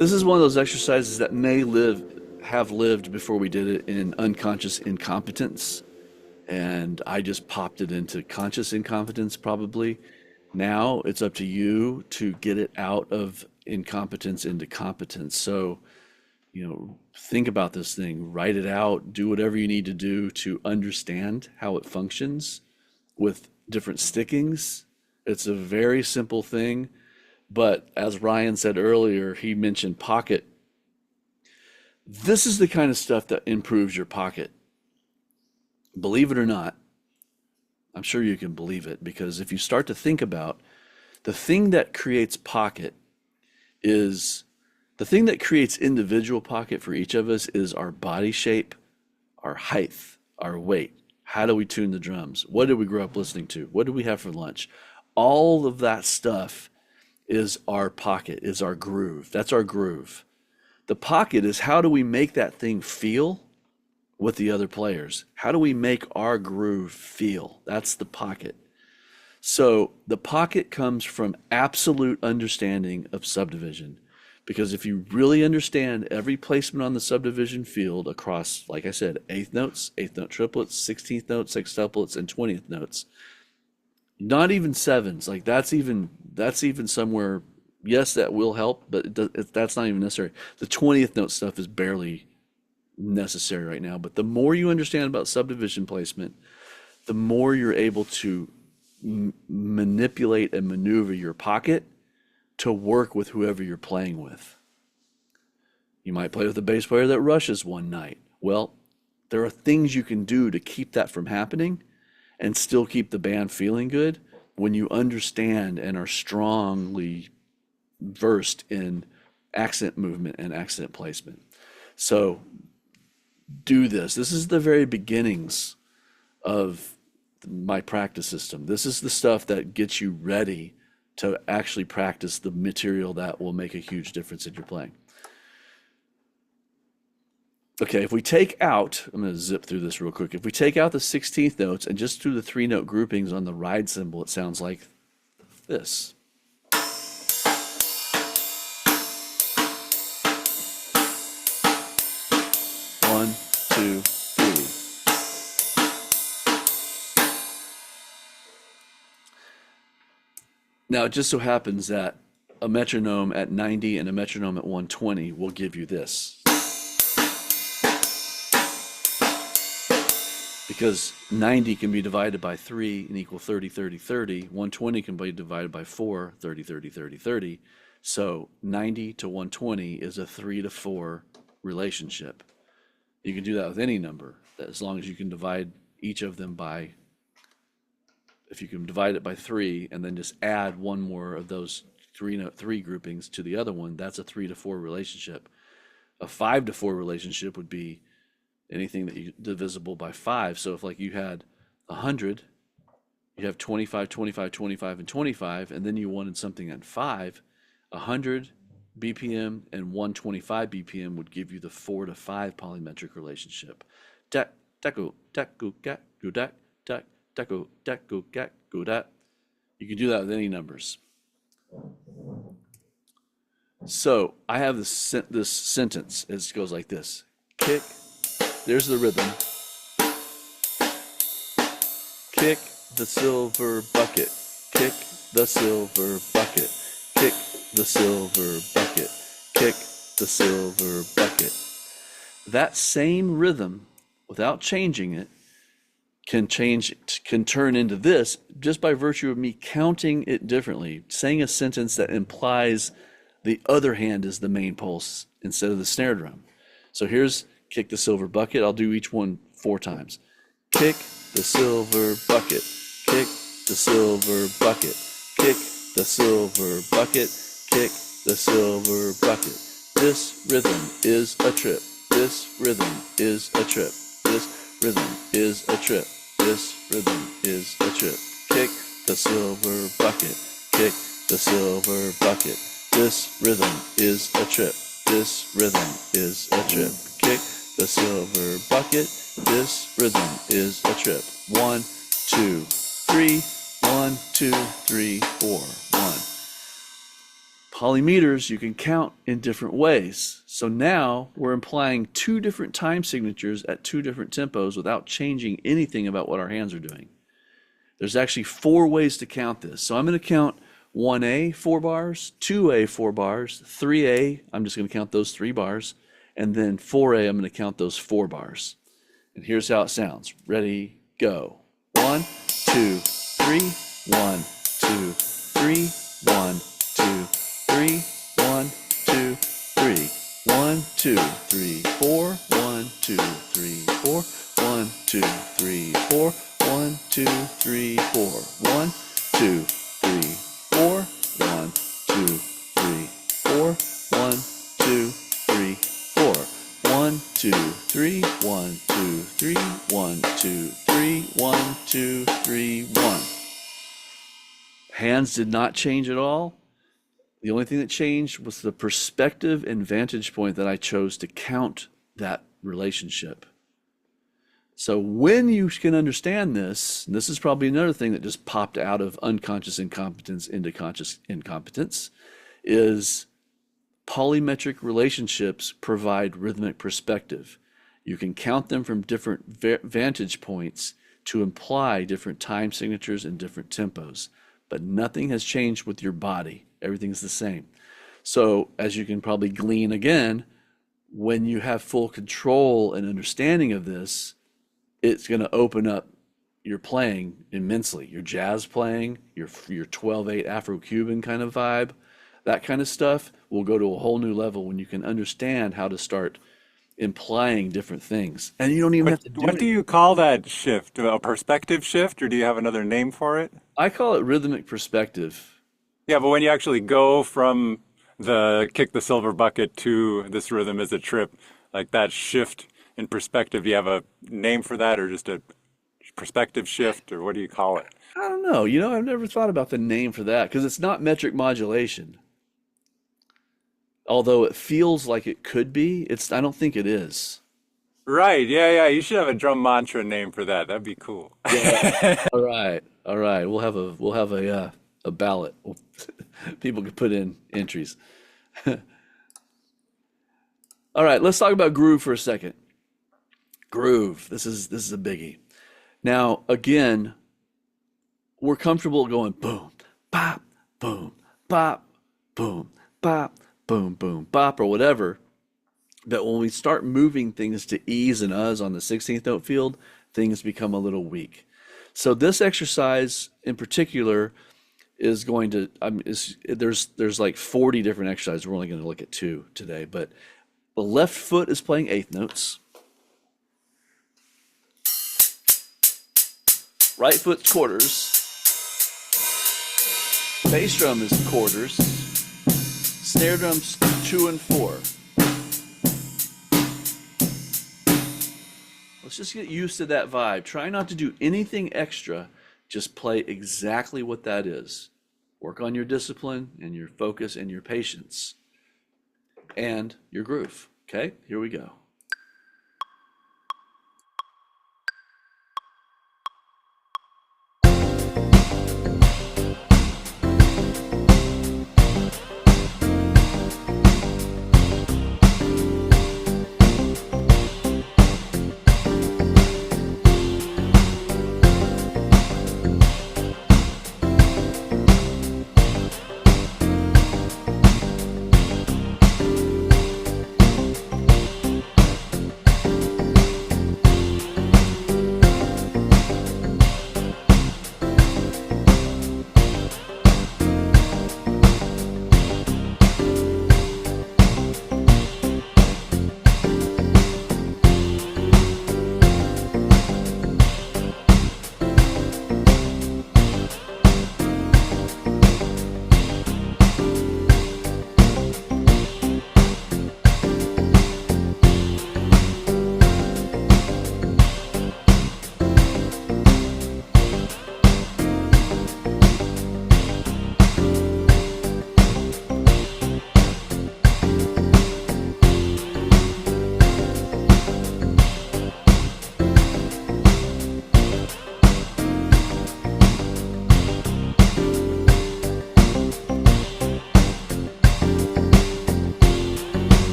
This is one of those exercises that have lived before we did it in unconscious incompetence, and I just popped it into conscious incompetence probably. Now it's up to you to get it out of incompetence into competence. So, think about this thing, write it out, do whatever you need to do to understand how it functions with different stickings. It's a very simple thing, but as Ryan said earlier, he mentioned pocket. This is the kind of stuff that improves your pocket. Believe it or not, I'm sure you can believe it, because if you start to think about the thing that creates pocket is the thing that creates individual pocket for each of us is our body shape, our height, our weight. How do we tune the drums? What did we grow up listening to? What did we have for lunch? All of that stuff is our pocket, is our groove. That's our groove. The pocket is how do we make that thing feel with the other players? How do we make our groove feel? That's the pocket. So the pocket comes from absolute understanding of subdivision. Because if you really understand every placement on the subdivision field across, like I said, eighth notes, eighth note triplets, 16th notes, sextuplets, and 20th notes, not even sevens, like that's even somewhere, yes, that will help, but that's not even necessary. The 20th note stuff is barely necessary right now, but the more you understand about subdivision placement, the more you're able to manipulate and maneuver your pocket to work with whoever you're playing with. You might play with a bass player that rushes one night. Well, there are things you can do to keep that from happening and still keep the band feeling good when you understand and are strongly versed in accent movement and accent placement. So do this. This is the very beginnings of my practice system. This is the stuff that gets you ready to actually practice the material that will make a huge difference in your playing. Okay, if we take out, I'm going to zip through this real quick. If we take out the 16th notes and just do the 3-note groupings on the ride cymbal, it sounds like this. One, two, three. Now, it just so happens that a metronome at 90 and a metronome at 120 will give you this. Because 90 can be divided by 3 and equal 30, 30, 30. 120 can be divided by 4, 30, 30, 30, 30. So 90 to 120 is a 3 to 4 relationship. You can do that with any number, as long as you can divide each of them by, if you can divide it by 3 and then just add one more of those three groupings to the other one, that's a 3 to 4 relationship. A 5 to 4 relationship would be anything that you divisible by 5. So if like you had 100, you have 25, 25, 25, and 25, and then you wanted something at 5, 100 BPM and 125 BPM would give you the 4 to 5 polymetric relationship. Tak, taku, taku, gat, gu, dak, tak, taku, taku, gat, gu, dak. You can do that with any numbers. So I have this sentence. It goes like this. Kick. There's the rhythm. Kick the silver bucket. Kick the silver bucket. Kick the silver bucket. Kick the silver bucket. That same rhythm, without changing it, can turn into this just by virtue of me counting it differently, saying a sentence that implies the other hand is the main pulse instead of the snare drum. So here's kick the silver bucket. I'll do each one 4 times. Kick the silver bucket. Kick the silver bucket. Kick the silver bucket. Kick the silver bucket. This rhythm is a trip. This rhythm is a trip. This rhythm is a trip. This rhythm is a trip. Kick the silver bucket. Kick the silver bucket. This rhythm is a trip. This rhythm is a trip. Kick the silver bucket. This rhythm is a trip. 1, 2, 3. 1, 2, 3, 4. 1. Polymeters you can count in different ways. So now we're implying two different time signatures at two different tempos without changing anything about what our hands are doing. There's actually 4 ways to count this. So I'm going to count 1A 4 bars, 2A 4 bars, 3A, I'm just going to count those 3 bars, and then 4A, I'm going to count those 4 bars. And here's how it sounds. Ready, go. 1, 2, 3, 1, 2, 3, 1, 2, 3, 1, 2, 3, 1, 2, 3, 4, 1, 2, 3, 4, 1, 2, 3, 4, 1, 2, 3, 4, 1, 2, 3, 4, 1, 2, 3, 4, 1, 2, 3, 4, 1, 2, 3, 1, 2, 3, 1, 2, 3, 1, 2, 3, 1. Hands did not change at all. The only thing that changed was the perspective and vantage point that I chose to count that relationship. So when you can understand this, and this is probably another thing that just popped out of unconscious incompetence into conscious incompetence, is polymetric relationships provide rhythmic perspective. You can count them from different vantage points to imply different time signatures and different tempos, but nothing has changed with your body. Everything's the same. So as you can probably glean again, when you have full control and understanding of this, it's going to open up your playing immensely. Your jazz playing, your 12/8 Afro-Cuban kind of vibe, that kind of stuff will go to a whole new level when you can understand how to start implying different things. And you don't even have to do What do it. you call that shift? A perspective shift, or do you have another name for it? I call it rhythmic perspective. Yeah, but when you actually go from the kick the silver bucket to this rhythm is a trip, like that shift in perspective, do you have a name for that or just a perspective shift, or what do you call it? I don't know. I've never thought about the name for that because it's not metric modulation. Although it feels like it could be, I don't think it is. Right, yeah, you should have a drum mantra name for that. That'd be cool. Yeah. All right. All right. We'll have a ballot. People can put in entries. All right, let's talk about groove for a second. Groove. This is a biggie. Now, again, we're comfortable going boom, bop, boom, bop, boom, bop, boom, boom, bop, or whatever. But when we start moving things to E's and U's on the 16th note field, things become a little weak. So this exercise in particular is going to, there's like 40 different exercises. We're only going to look at 2 today, but the left foot is playing 8th notes. Right foot's quarters. Bass drum is quarters. Snare drum's 2 and 4. Let's just get used to that vibe. Try not to do anything extra. Just play exactly what that is. Work on your discipline and your focus and your patience and your groove. Okay, here we go.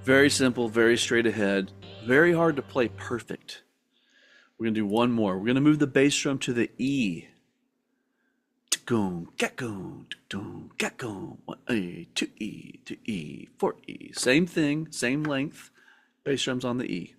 Very simple, very straight ahead, very hard to play perfect. We're going to do one more. We're going to move the bass drum to the E. Get going, get going. 1 A, 2 E, 2 E, 4 E. Same thing, same length. Bass drum's on the E.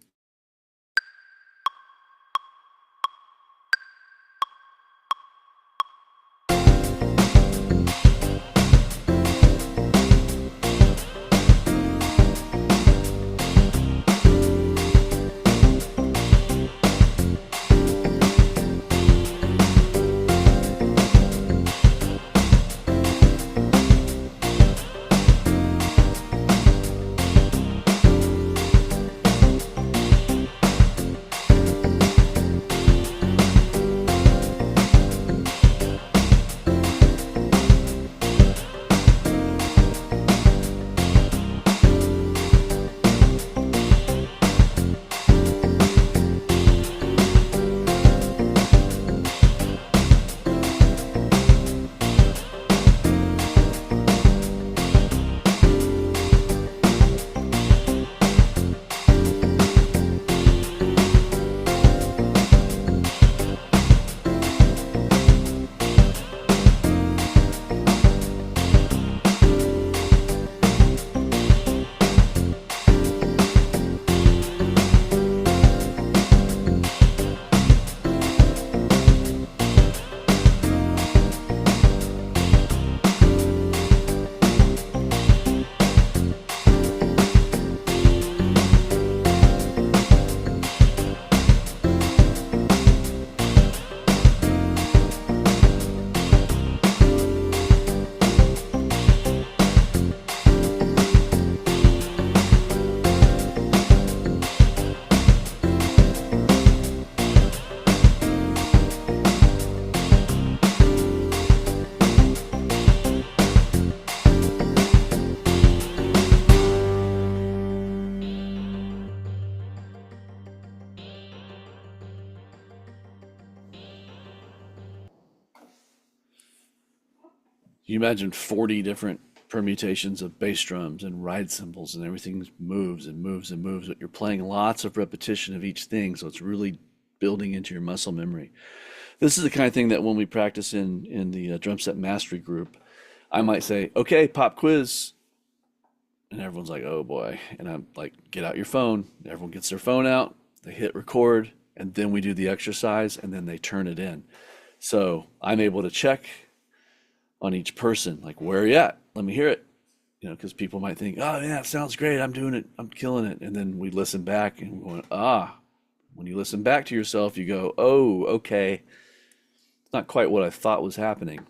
You imagine 40 different permutations of bass drums and ride cymbals, and everything moves and moves and moves, but you're playing lots of repetition of each thing, so it's really building into your muscle memory. This is the kind of thing that when we practice in the drum set mastery group, I might say, okay, pop quiz. And everyone's like, oh boy. And I'm like, get out your phone. Everyone gets their phone out, they hit record, and then we do the exercise, and then they turn it in. So I'm able to check on each person, like, where are you at? Let me hear it. Because people might think, oh yeah, it sounds great. I'm doing it. I'm killing it. And then we listen back and we're going, when you listen back to yourself, you go, oh, okay. It's not quite what I thought was happening.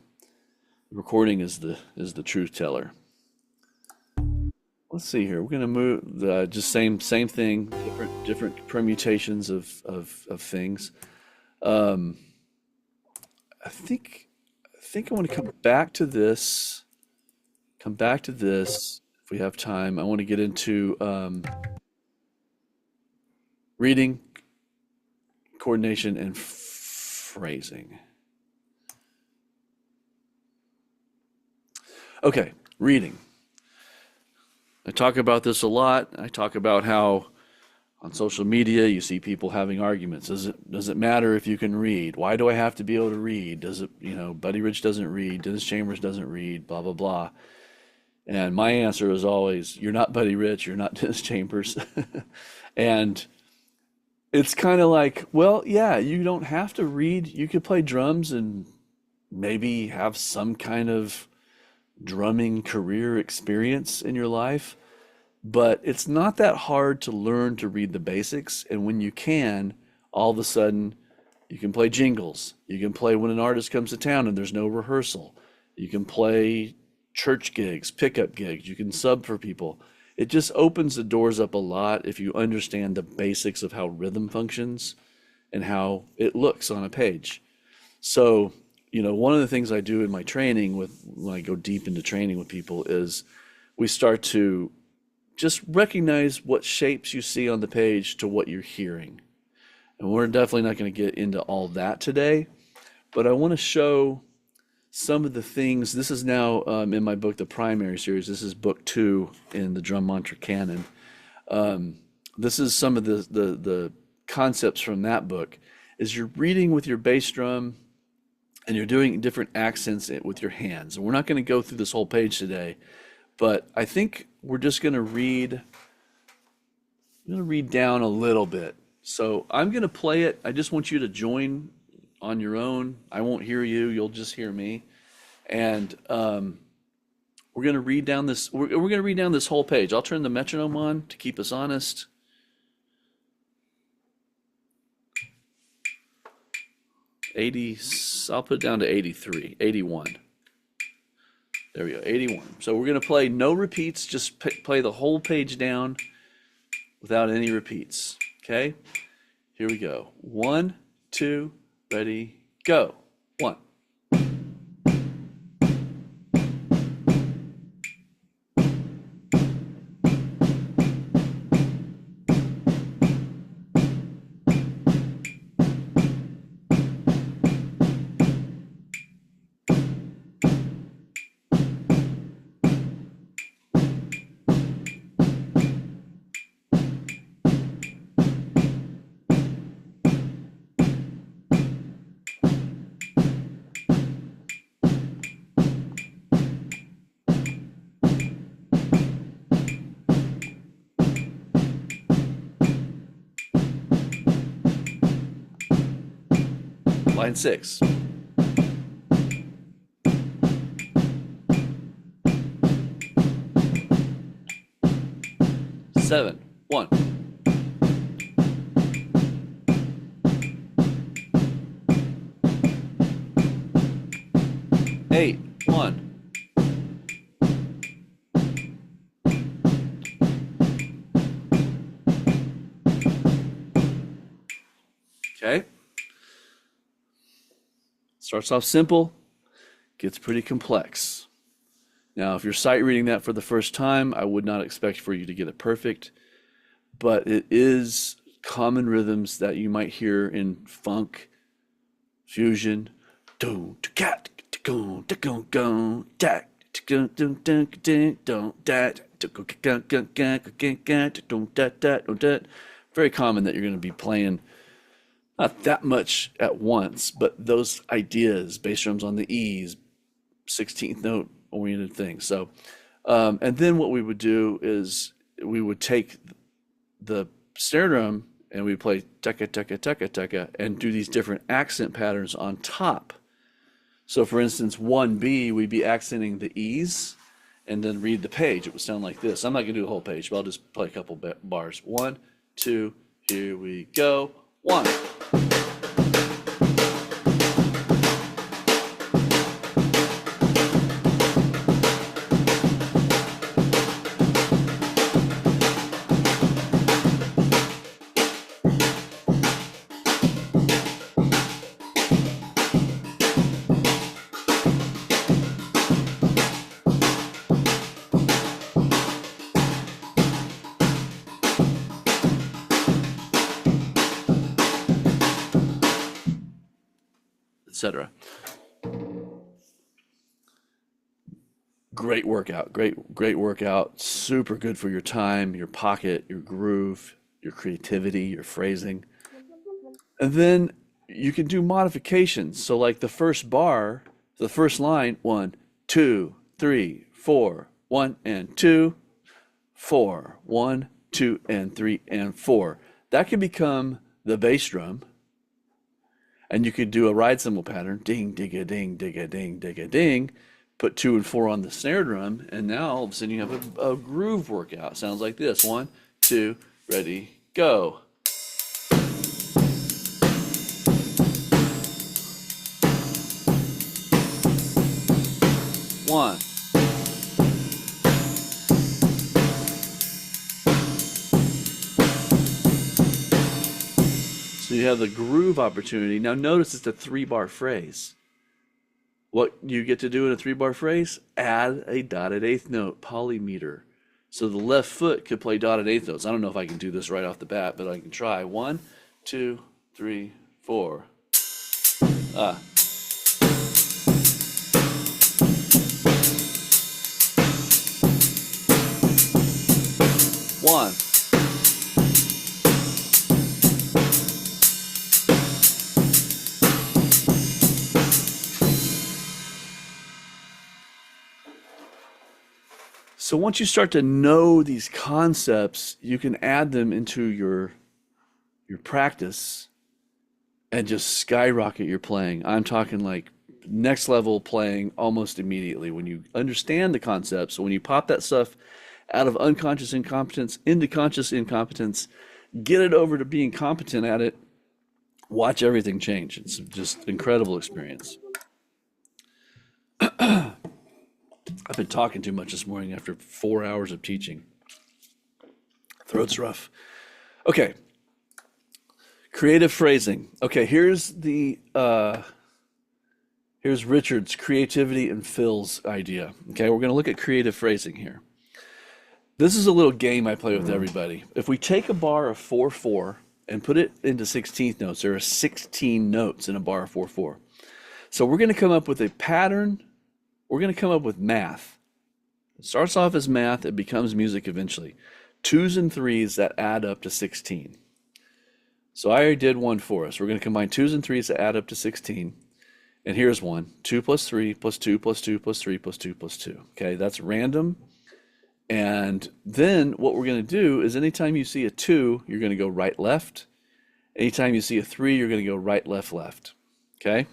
The recording is the truth teller. Let's see here. We're gonna move the just same thing, different permutations of things. I think I want to come back to this. If we have time. I want to get into reading, coordination, and phrasing. Okay, reading. I talk about this a lot. I talk about how on social media you see people having arguments. Does it matter if you can read? Why do I have to be able to read? Does it, Buddy Rich doesn't read, Dennis Chambers doesn't read, blah blah blah. And my answer is always, you're not Buddy Rich, you're not Dennis Chambers. And it's kind of like, well, yeah, you don't have to read. You could play drums and maybe have some kind of drumming career experience in your life, but it's not that hard to learn to read the basics. And when you can, all of a sudden, you can play jingles. You can play when an artist comes to town and there's no rehearsal. You can play church gigs, pickup gigs. You can sub for people. It just opens the doors up a lot if you understand the basics of how rhythm functions and how it looks on a page. So, one of the things I do in my training when I go deep into training with people is we start to just recognize what shapes you see on the page to what you're hearing. And we're definitely not going to get into all that today, but I want to show some of the things. This is now in my book, the Primary Series. This is book 2 in the Drum Mantra Canon. This is some of the concepts from that book. Is you're reading with your bass drum and you're doing different accents with your hands. And we're not going to go through this whole page today, but I think we're just going to read. I'm going to read down a little bit. So I'm going to play it. I just want you to join on your own. I won't hear you. You'll just hear me. And we're going to read down this. We're going to read down this whole page. I'll turn the metronome on to keep us honest. I'll put it down to 83, 81. There we go, 81. So we're going to play no repeats, just play the whole page down without any repeats. Okay? Here we go. 1, 2, ready, go. 1. Line 6. 7, 1. 8, 1. Okay. Starts off simple, gets pretty complex. Now, if you're sight reading that for the first time, I would not expect for you to get it perfect, but it is common rhythms that you might hear in funk, fusion. Very common that you're going to be playing not that much at once, but those ideas, bass drums on the E's, 16th note oriented things. So, and then what we would do is we would take the snare drum and we play tekka, tekka, tekka, tekka, and do these different accent patterns on top. So for instance, 1B, we'd be accenting the E's and then read the page. It would sound like this. I'm not gonna do the whole page, but I'll just play a couple bars. 1, 2, here we go. 1. Etc. Great workout, great workout. Super good for your time, your pocket, your groove, your creativity, your phrasing. And then you can do modifications. So like the first bar, the first line, 1, 2, 3, 4, 1 and 2, 4, 1, 2 and 3 and 4. That can become the bass drum. And you could do a ride cymbal pattern, ding, digga, ding, digga, ding, digga, ding. Put 2 and 4 on the snare drum, and now all of a sudden you have a groove workout. Sounds like this: 1, 2, ready, go. One. So you have the groove opportunity. Now notice it's a 3-bar phrase. What you get to do in a 3-bar phrase? Add a dotted eighth note, polymeter. So the left foot could play dotted eighth notes. I don't know if I can do this right off the bat, but I can try. 1, 2, 3, 4. Ah. 1. So once you start to know these concepts, you can add them into your practice and just skyrocket your playing. I'm talking like next level playing almost immediately when you understand the concepts. So when you pop that stuff out of unconscious incompetence into conscious incompetence, get it over to being competent at it, watch everything change. It's just incredible experience. I've been talking too much this morning after 4 hours of teaching. Throat's rough. Okay. Creative phrasing. Okay, here's Richard's creativity and Phil's idea. Okay, we're going to look at creative phrasing here. This is a little game I play with everybody. If we take a bar of 4/4 and put it into 16th notes, there are 16 notes in a bar of 4/4. So we're going to come up with a pattern. We're going to come up with math. It starts off as math, it becomes music eventually. 2s and 3s that add up to 16. So I already did one for us. We're going to combine 2s and 3s that add up to 16. And here's one. 2 plus 3 plus 2 plus 2 plus 3 plus 2 plus 2. Okay, that's random. And then what we're going to do is anytime you see a 2, you're going to go right, left. Anytime you see a 3, you're going to go right, left, left. Okay?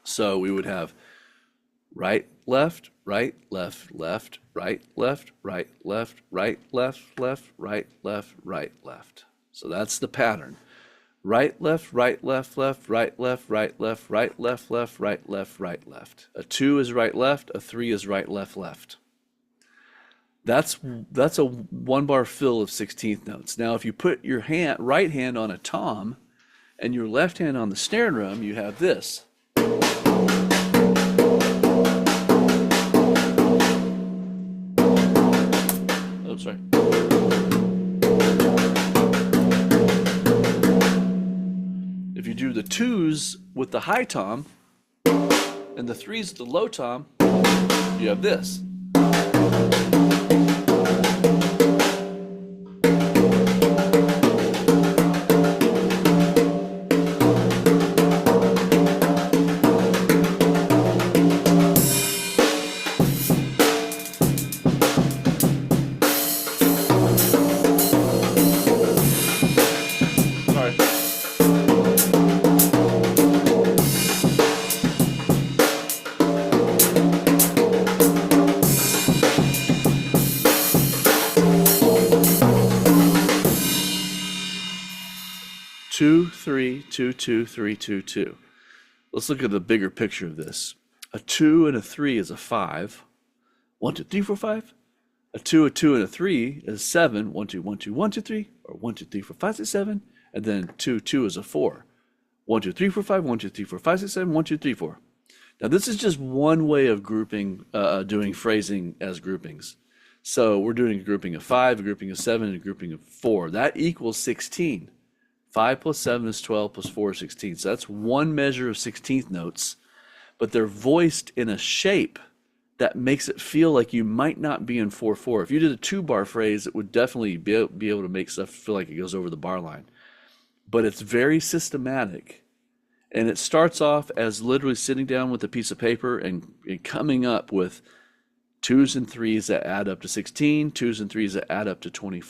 So we would have right, left, right, left, left, right, left, right, left, right, left, left, right, left, right, left. So that's the pattern. Right, left, right, left, left, right, left, right, left, right, left, left, right, left, right, left. A 2 is right, left. A 3 is right, left, left. That's a 1 bar fill of 16th notes. Now, if you put your right hand on a tom and your left hand on the snare drum, you have this. Oh, sorry. If you do the 2s with the high tom and the 3s with the low tom, you have this. Sorry. Two, three, two, two, three, two, two. Let's look at the bigger picture of this. A 2 and a 3 is a 5. 1, 2, 3, 4, 5. A 2, and a 3 is 7. 1, 2, 1, 2, 1, 2, 3. Or 1, 2, 3, 4, 5, 6, 7. And then 2, 2 is a 4. 1, 2, 3, 4, 5. 1, 2, 3, 4, 5, 6, 7. 1, 2, 3, 4. Now this is just one way of grouping, doing phrasing as groupings. So we're doing a grouping of 5, a grouping of 7, and a grouping of 4. That equals 16. 5 plus 7 is 12 plus 4 is 16. So that's one measure of 16th notes, but they're voiced in a shape that makes it feel like you might not be in 4/4. If you did a 2-bar phrase, it would definitely be able to make stuff feel like it goes over the bar line. But it's very systematic. And it starts off as literally sitting down with a piece of paper and coming up with 2s and 3s that add up to 16, 2s and 3s that add up to 20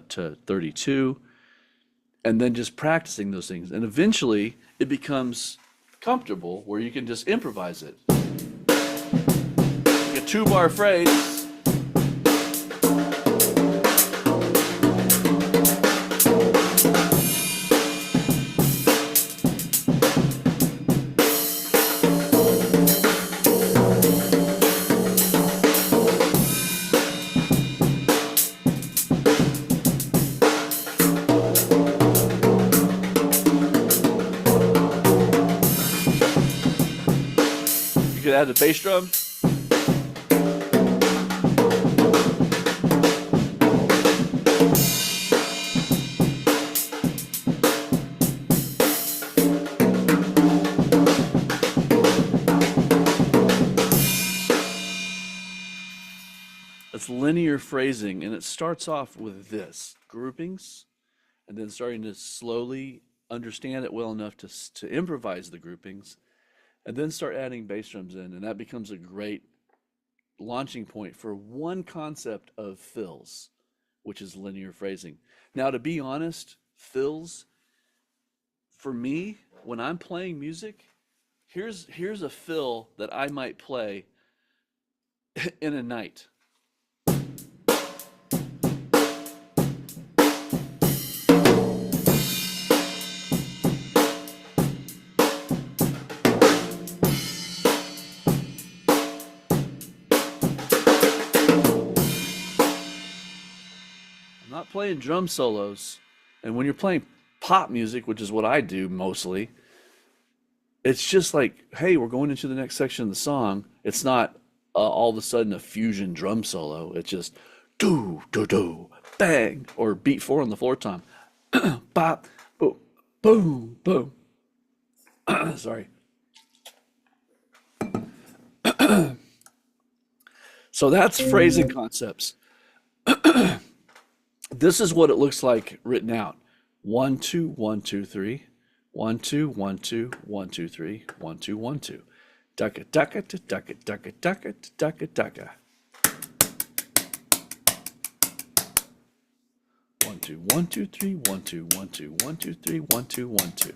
to 32. And then just practicing those things. And eventually it becomes comfortable where you can just improvise it. Like a 2-bar phrase. You could add the bass drum. That's linear phrasing, and it starts off with this groupings, and then starting to slowly understand it well enough to improvise the groupings, and then start adding bass drums in, and that becomes a great launching point for one concept of fills, which is linear phrasing. Now, to be honest, fills, for me, when I'm playing music, here's a fill that I might play in a night. I'm not playing drum solos. And when you're playing pop music, which is what I do mostly, it's just like, hey, we're going into the next section of the song. It's not all of a sudden a fusion drum solo. It's just do do do bang or beat four on the floor tom, bop boom boom boom. Sorry. So that's phrasing concepts. This is what it looks like written out. 1 2 1 2 3. 1 2 1 2 1 2 3. 1 2 1 2. Ducka ducka ducka ducka ducka ducka ducka. 1 2 1 2 3 1 2 1 2 1 2 3 1 2 1 2.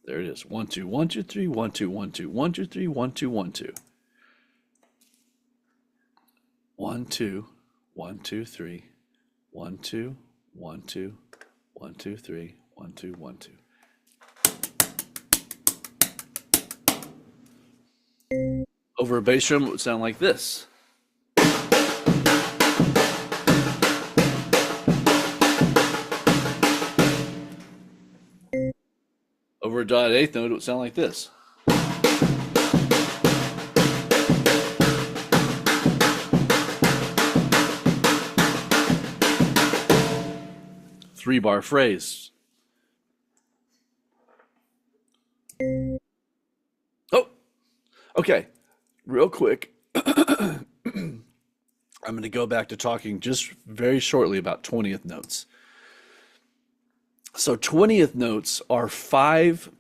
There it is. 1 2 1 2 3 1 2 1 2 1 2 3 1 2 1 2. 1 2 1 2 3 1 2 1 2 1 2 3 1 2 1 2. Over a bass drum, it would sound like this. Over a dotted eighth note, it would sound like this. Three-bar phrase. Oh, okay. Real quick, I'm going to go back to talking just very shortly about 20th notes. So 20th notes are 5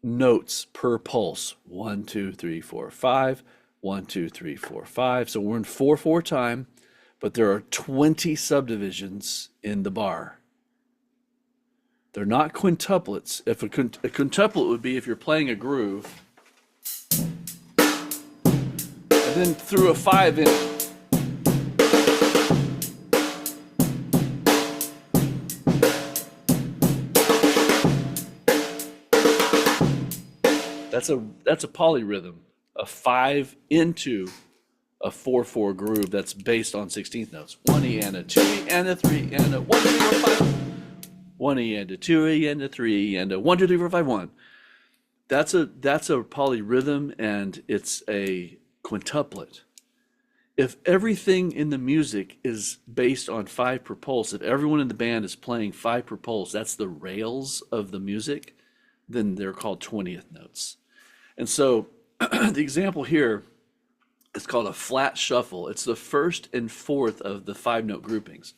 notes per pulse. 1, 2, 3, 4, 5. 1, 2, 3, 4, 5. So we're in 4/4 time, but there are 20 subdivisions in the bar. They're not quintuplets. If a quintuplet would be if you're playing a groove and then threw a 5 in. That's a polyrhythm, a 5 into a 4/4 groove that's based on 16th notes. 1E and a 2E and a 3 and a 1 2 3 4 5. 1E and a 2E and a 3 and a 1 2 3 4 5 1. That's a polyrhythm and it's a quintuplet. If everything in the music is based on 5 per pulse, if everyone in the band is playing 5 per pulse, that's the rails of the music, then they're called 20th notes. And so the example here is called a flat shuffle. It's the first and fourth of the 5-note groupings.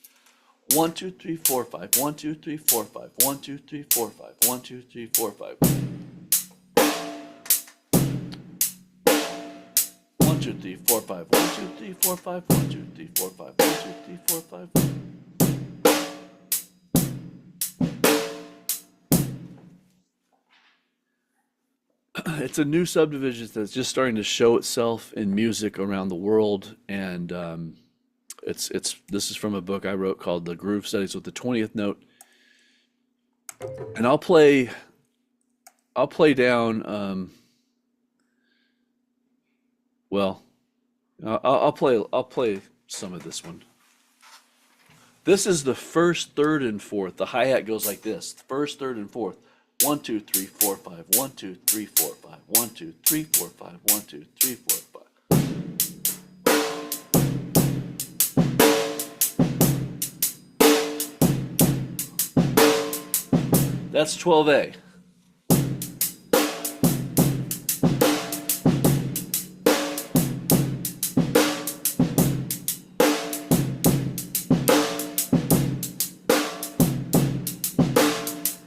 1 2 3 4 5. 1 2 3 4 5. 1 2 3 4 5. 1 2 3 4 5. 1 2 3 4 5. 1 2 3 4 5. 1 2 3 4 5. 1 2 3 4 5. It's a new subdivision that's just starting to show itself in music around the world, and this is from a book I wrote called The Groove Studies with the 20th Note. And I'll play down I'll play some of this one. This is the first, third, and fourth. The hi-hat goes like this. First, third, and fourth. 1 2 3 4 5. 1 2 3 4 5. 1 2 3 4 5. 1 2 3 4 5. That's 12A.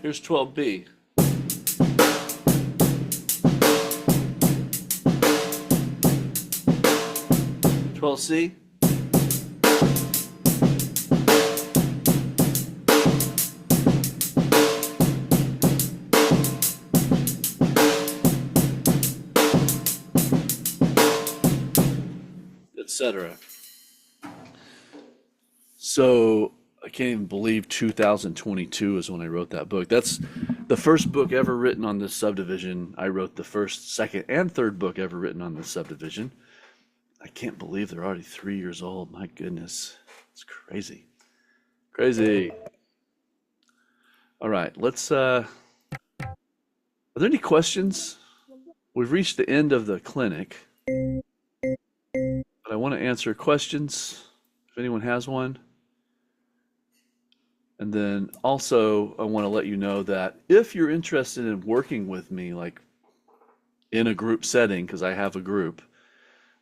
Here's 12B. 12C. Etc. So I can't even believe 2022 is when I wrote that book. That's the first book ever written on this subdivision. I wrote the first, second, and third book ever written on this subdivision. I can't believe they're already 3 years old. My goodness. It's crazy. Crazy. All right, are there any questions? We've reached the end of the clinic, but I want to answer questions if anyone has one. And then also, I want to let you know that if you're interested in working with me, like in a group setting, because I have a group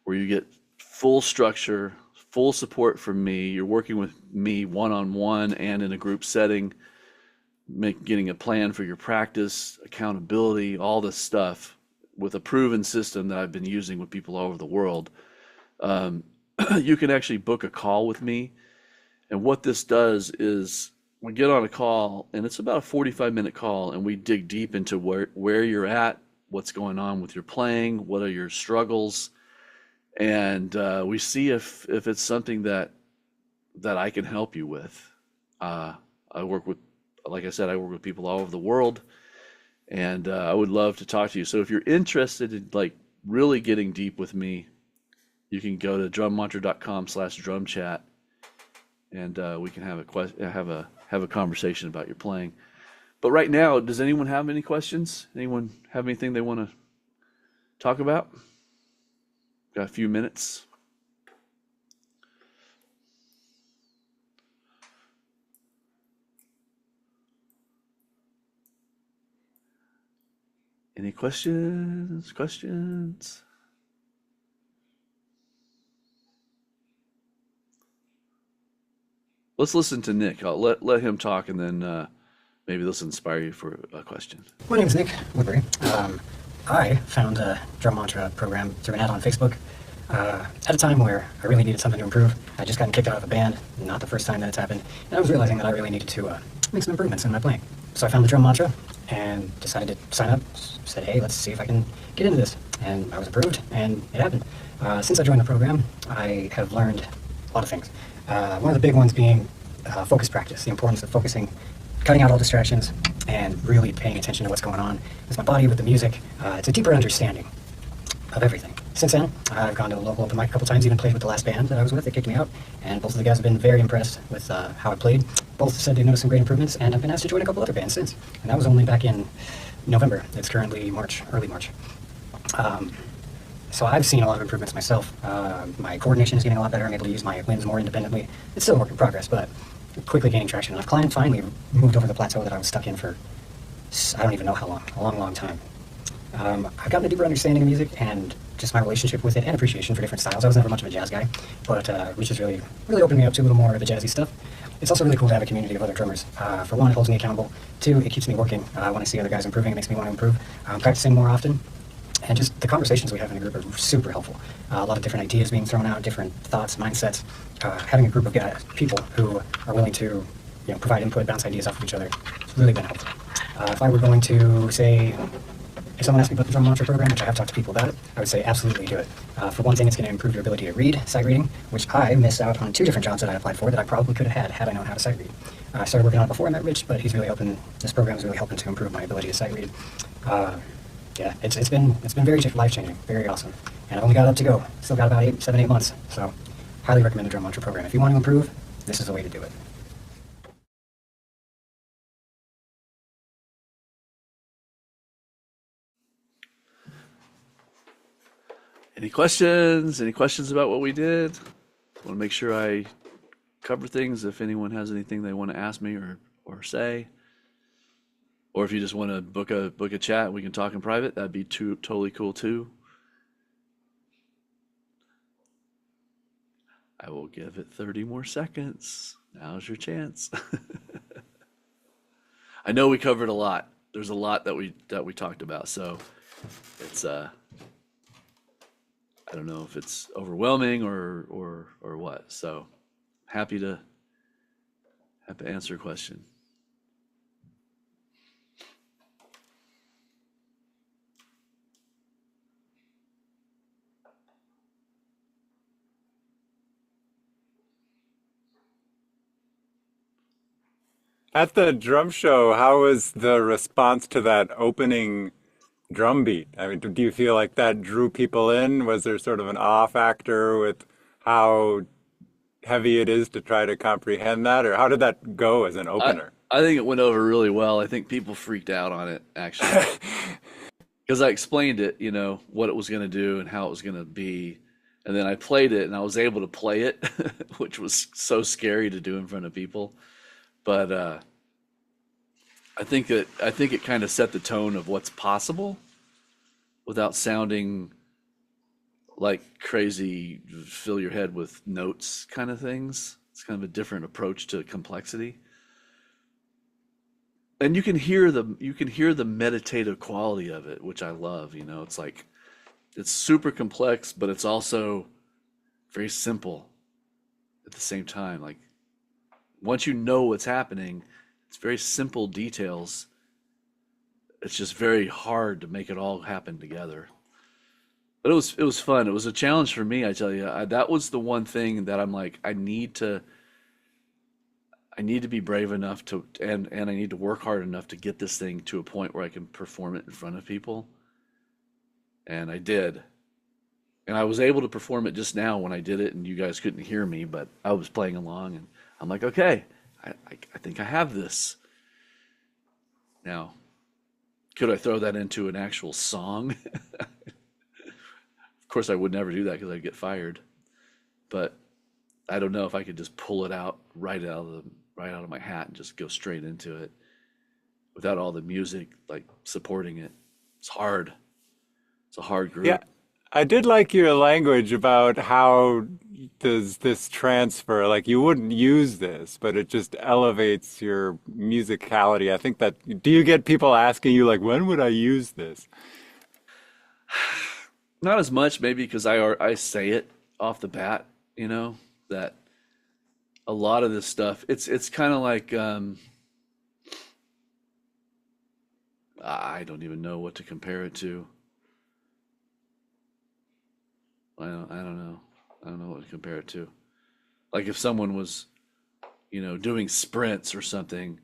where you get full structure, full support from me, you're working with me one-on-one and in a group setting, getting a plan for your practice, accountability, all this stuff with a proven system that I've been using with people all over the world. You can actually book a call with me. And what this does is we get on a call, and it's about a 45-minute call, and we dig deep into where you're at, what's going on with your playing, what are your struggles, and we see if it's something that I can help you with. I work with, like I said, I work with people all over the world, and I would love to talk to you. So if you're interested in like really getting deep with me, you can go to drummantra.com/drumchat, and we can have a conversation about your playing. But right now, does anyone have any questions? Anyone have anything they want to talk about? Got a few minutes. Any questions? Questions? Let's listen to Nick. I'll let him talk, and then maybe this will inspire you for a question. My name is Nick Woodbury. I found a drum mantra program through an ad on Facebook at a time where I really needed something to improve. I just gotten kicked out of a band, not the first time that it's happened, and I was realizing that I really needed to make some improvements in my playing. So I found the drum mantra and decided to sign up, said, hey, let's see if I can get into this. And I was approved, and it happened. Since I joined the program, I have learned a lot of things. One of the big ones being focus practice, the importance of focusing, cutting out all distractions, and really paying attention to what's going on with my body, with the music. It's a deeper understanding of everything. Since then, I've gone to the local open mic a couple times, even played with the last band that I was with that kicked me out, and both of the guys have been very impressed with how I played. Both said they noticed some great improvements, and I've been asked to join a couple other bands since. And that was only back in November. It's currently March, early March. So I've seen a lot of improvements myself. My coordination is getting a lot better. I'm able to use my limbs more independently. It's still a work in progress, but quickly gaining traction. And I've finally moved over the plateau that I was stuck in for, I don't even know how long, a long, long time. I've gotten a deeper understanding of music and just my relationship with it and appreciation for different styles. I was never much of a jazz guy, but which has really opened me up to a little more of the jazzy stuff. It's also really cool to have a community of other drummers. For one, it holds me accountable. Two, it keeps me working. When I see other guys improving, it makes me want to improve. Practicing more often. And just the conversations we have in a group are super helpful. A lot of different ideas being thrown out, different thoughts, mindsets. Having a group of people who are willing to provide input, bounce ideas off of each other, it's really been helpful. If I were going to say, if someone asked me about the drum mantra program, which I have talked to people about it, I would say absolutely do it. For one thing, it's going to improve your ability to read, sight reading, which I missed out on 2 different jobs that I applied for that I probably could have had I known how to sight read. I started working on it before I met Rich, but this program is really helping to improve my ability to sight read. Yeah, it's been very life-changing, very awesome. And I've only got up to go. Still got about 7, 8 months. So highly recommend the drum mantra program. If you want to improve, this is the way to do it. Any questions? Any questions about what we did? I want to make sure I cover things. If anyone has anything they want to ask me or say, or if you just want to book a chat, we can talk in private. That'd be totally cool too. I will give it 30 more seconds. Now's your chance. I know we covered a lot. There's a lot that we talked about, so it's I don't know if it's overwhelming or what. So happy to answer a question. At the drum show, how was the response to that opening drum beat? I mean, do you feel like that drew people in? Was there sort of an awe factor with how heavy it is to try to comprehend that, or how did that go as an I opener? I think it went over really well. I think people freaked out on it actually because I explained it, what it was going to do and how it was going to be, and then I played it and I was able to play it, which was so scary to do in front of people. But I think it kind of set the tone of what's possible without sounding like crazy, fill your head with notes kind of things. It's kind of a different approach to complexity. And you can hear the meditative quality of it, which I love, It's like it's super complex, but it's also very simple at the same time. Like once you know what's happening, it's very simple details. It's just very hard to make it all happen together. But it was fun. It was a challenge for me, I tell you. That was the one thing that I'm like, I need to be brave enough to, and I need to work hard enough to get this thing to a point where I can perform it in front of people. And I did. And I was able to perform it just now when I did it, and you guys couldn't hear me, but I was playing along, and I'm like, okay, I think I have this. Now, could I throw that into an actual song? Of course, I would never do that because I'd get fired. But I don't know if I could just pull it out right out of my hat and just go straight into it without all the music like supporting it. It's hard. It's a hard Yeah, group. I did like your language about how does this transfer, like you wouldn't use this, but it just elevates your musicality. I think that, do you get people asking you like, when would I use this? Not as much maybe because I say it off the bat, that a lot of this stuff it's kind of like I don't even know what to compare it to. I don't know. I don't know what to compare it to. Like if someone was, doing sprints or something,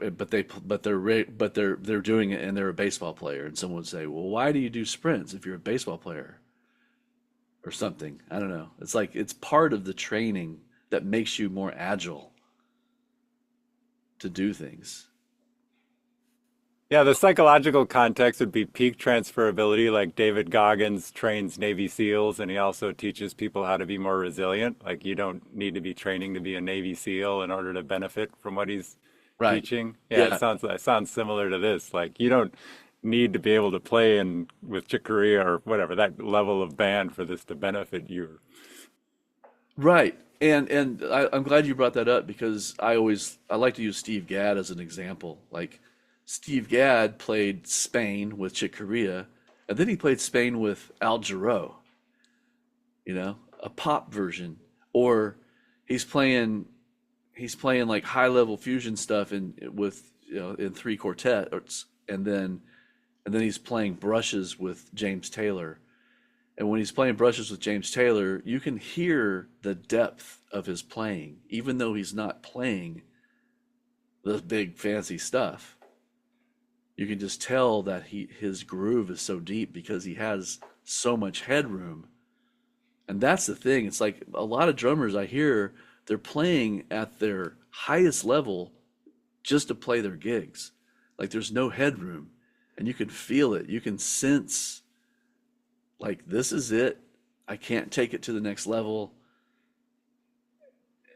but they're doing it and they're a baseball player, and someone would say, "Well, why do you do sprints if you're a baseball player?" Or something. I don't know. It's like it's part of the training that makes you more agile to do things. Yeah, the psychological context would be peak transferability, like David Goggins trains Navy SEALs and he also teaches people how to be more resilient. Like you don't need to be training to be a Navy SEAL in order to benefit from what he's Right. teaching. Yeah, Yeah. it sounds similar to this. Like you don't need to be able to play in with Chick Corea or whatever, that level of band for this to benefit you. Right. I'm glad you brought that up because I like to use Steve Gadd as an example. Like Steve Gadd played Spain with Chick Corea, and then he played Spain with Al Jarreau, a pop version. Or he's playing like high level fusion stuff in three quartets, and then he's playing brushes with James Taylor. And when he's playing brushes with James Taylor, you can hear the depth of his playing, even though he's not playing the big fancy stuff. You can just tell that his groove is so deep because he has so much headroom. And that's the thing. It's like a lot of drummers I hear, they're playing at their highest level just to play their gigs. Like there's no headroom. And you can feel it. You can sense like this is it. I can't take it to the next level.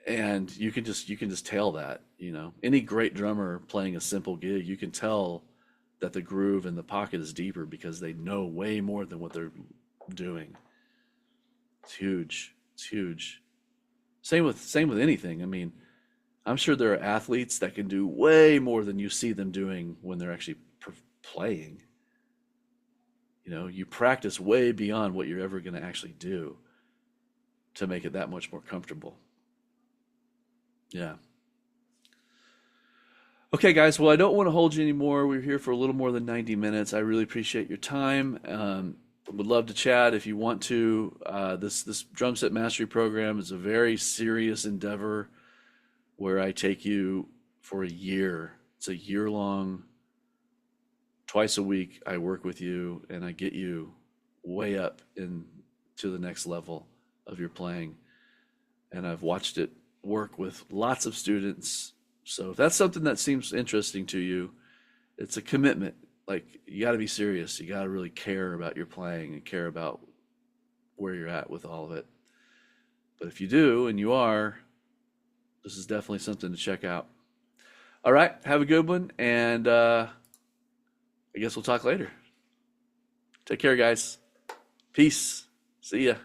And you can just tell that, Any great drummer playing a simple gig, you can tell that the groove in the pocket is deeper because they know way more than what they're doing. It's huge. It's huge. Same with anything. I mean, I'm sure there are athletes that can do way more than you see them doing when they're actually playing. You know, you practice way beyond what you're ever going to actually do to make it that much more comfortable. Yeah. Okay, guys. Well, I don't want to hold you anymore. We're here for a little more than 90 minutes. I really appreciate your time. Would love to chat if you want to. This drum set mastery program is a very serious endeavor where I take you for a year. It's a year long. Twice a week, I work with you and I get you way up into the next level of your playing. And I've watched it work with lots of students. So if that's something that seems interesting to you, it's a commitment. Like, you got to be serious. You got to really care about your playing and care about where you're at with all of it. But if you do, and you are, this is definitely something to check out. All right, have a good one, and I guess we'll talk later. Take care, guys. Peace. See ya.